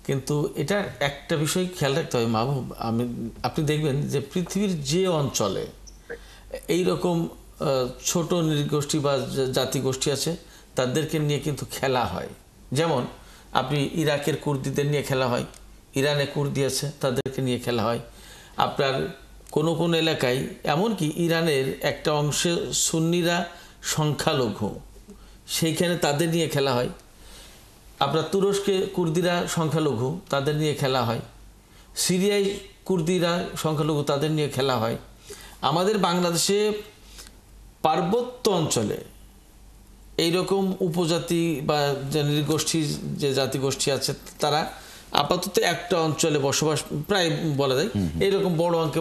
[SPEAKER 2] কিন্তু এটা একটা বিষয় খেয়াল রাখতে হবে মাহবুব। আপনি দেখবেন যে পৃথিবীর যে অঞ্চলে এইরকম ছোট নৃগোষ্ঠী বা জাতিগোষ্ঠী আছে তাদেরকে নিয়ে কিন্তু খেলা হয়। যেমন আপনি ইরাকের কুর্দিদের নিয়ে খেলা হয়, ইরানে কুর্দি আছে তাদেরকে নিয়ে খেলা হয়, আপনার কোন কোন এলাকায় এমনকি ইরানের একটা অংশে সুন্নিরা সংখ্যালঘু, সেইখানে তাদের নিয়ে খেলা হয়। আপনার তুরস্কে কুর্দিরা সংখ্যালঘু, তাদের নিয়ে খেলা হয়। সিরিয়ায় কুর্দিরা সংখ্যালঘু, তাদের নিয়ে খেলা হয়। আমাদের বাংলাদেশে পার্বত্য অঞ্চলে এইরকম উপজাতি বা যে নৃগোষ্ঠীর যে জাতিগোষ্ঠী আছে তারা আপাতত একটা অঞ্চলে বসবাস প্রায় বলা যায়, এইরকম বড় অঙ্কে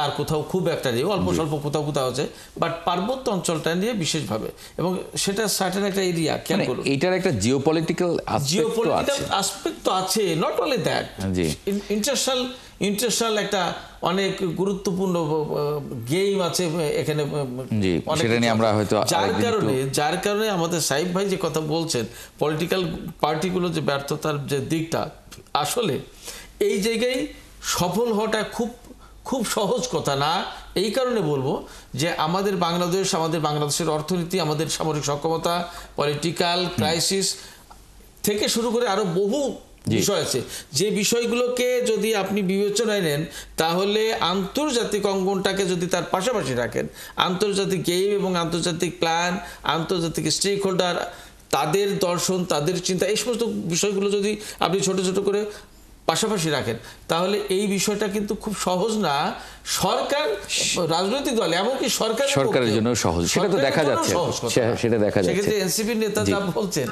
[SPEAKER 2] আর কোথাও খুব একটা নেই, অল্প স্বল্প কোথাও কোথাও আছে, বাট পার্বত্য অঞ্চলটা নিয়ে বিশেষভাবে, এবং সেটা সার্টেন একটা এরিয়া। কেন
[SPEAKER 1] এটার একটা জিওপলিটিক্যাল
[SPEAKER 2] আসপেক্ট তো আছে, নট অনলি দ্যাট, ইন্টারন্যাশনাল একটা অনেক গুরুত্বপূর্ণ গেম আছে এখানে, যার কারণে আমাদের সাহিব ভাই যে কথা বলছেন পলিটিক্যাল পার্টিগুলো যে ব্যর্থতার যে দিকটা, আসলে এই জায়গায় সফল হওয়াটা খুব সহজ কথা না। এই কারণে বলবো যে আমাদের বাংলাদেশের অর্থনীতি, আমাদের সামরিক সক্ষমতা, পলিটিক্যাল ক্রাইসিস থেকে শুরু করে আরো বহু বিষয় আছে, যে বিষয়গুলোকে যদি আপনি বিবেচনায় নেন তাহলে আন্তর্জাতিক অঙ্গনটাকে যদি তার পাশাপাশি রাখেন, আন্তর্জাতিক গেম এবং আন্তর্জাতিক প্ল্যান, আন্তর্জাতিক স্টেক হোল্ডার, তাদের দর্শন, তাদের চিন্তা, এই সমস্ত বিষয়গুলো যদি আপনি ছোট ছোট করে পাশাপাশি রাখেন তাহলে এই বিষয়টা কিন্তু খুব সহজ না। সরকার, রাজনৈতিক দল, এমনকি সরকারের
[SPEAKER 1] জন্য সহজ, সেটা তো দেখা যাচ্ছে, সেটা দেখা যাচ্ছে।
[SPEAKER 2] সেক্ষেত্রে এনসিপির নেতা যা বলছেন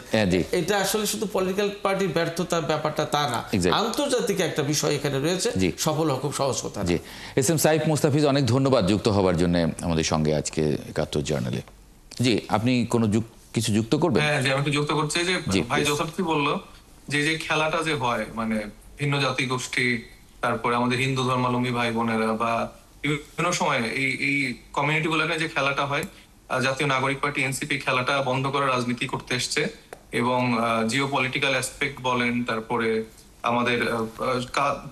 [SPEAKER 2] এটা আসলে শুধু পলিটিক্যাল পার্টির ব্যর্থতার ব্যাপারটা তা না, আন্তর্জাতিক একটা বিষয় এখানে রয়েছে, সফল হওয়া খুব সহজ কথা।
[SPEAKER 1] জি, এস এম সাইফ মুস্তাফিজ, অনেক ধন্যবাদ যুক্ত হওয়ার জন্য আমাদের সঙ্গে আজকে ৭১ জার্নালে। জি, আপনি কোনো কিছু যুক্ত করবেন?
[SPEAKER 7] হ্যাঁ, যে আমি যুক্ত করছি যে ভাই যথার্থ বললো যে খেলাটা যে হয়, মানে ভিন্ন জাতি গোষ্ঠী, তারপরে আমাদের হিন্দু ধর্মাবলম্বী ভাই বোনেরা বা বিভিন্ন সময় এই কমিউনিটি গুলোকে যে খেলাটা হয়, জাতীয় নাগরিক পার্টি এনসিপি খেলাটা বন্ধ করার রাজনীতি করতে এসছে এবং জিও পলিটিক্যাল অ্যাসপেক্ট বলেন, তারপরে আমাদের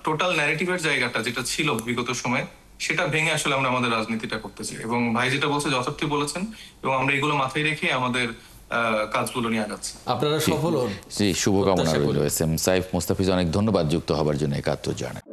[SPEAKER 7] টোটাল ন্যারেটিভের জায়গাটা যেটা ছিল বিগত সময়, সেটা ভেঙে আসলে আমরা আমাদের রাজনীতিটা করতেছি। এবং ভাই যেটা বলছে যথার্থই বলেছেন, এবং আমরা এগুলো মাথায় রেখে আমাদের কাজগুলো নিয়ে আগাচ্ছি।
[SPEAKER 2] আপনারা সফল হন।
[SPEAKER 1] শুভকামনা রইল। এস এম সাইফ মুস্তাফিজ, অনেক ধন্যবাদ যুক্ত হবার জন্য ৭১ জার্নাল।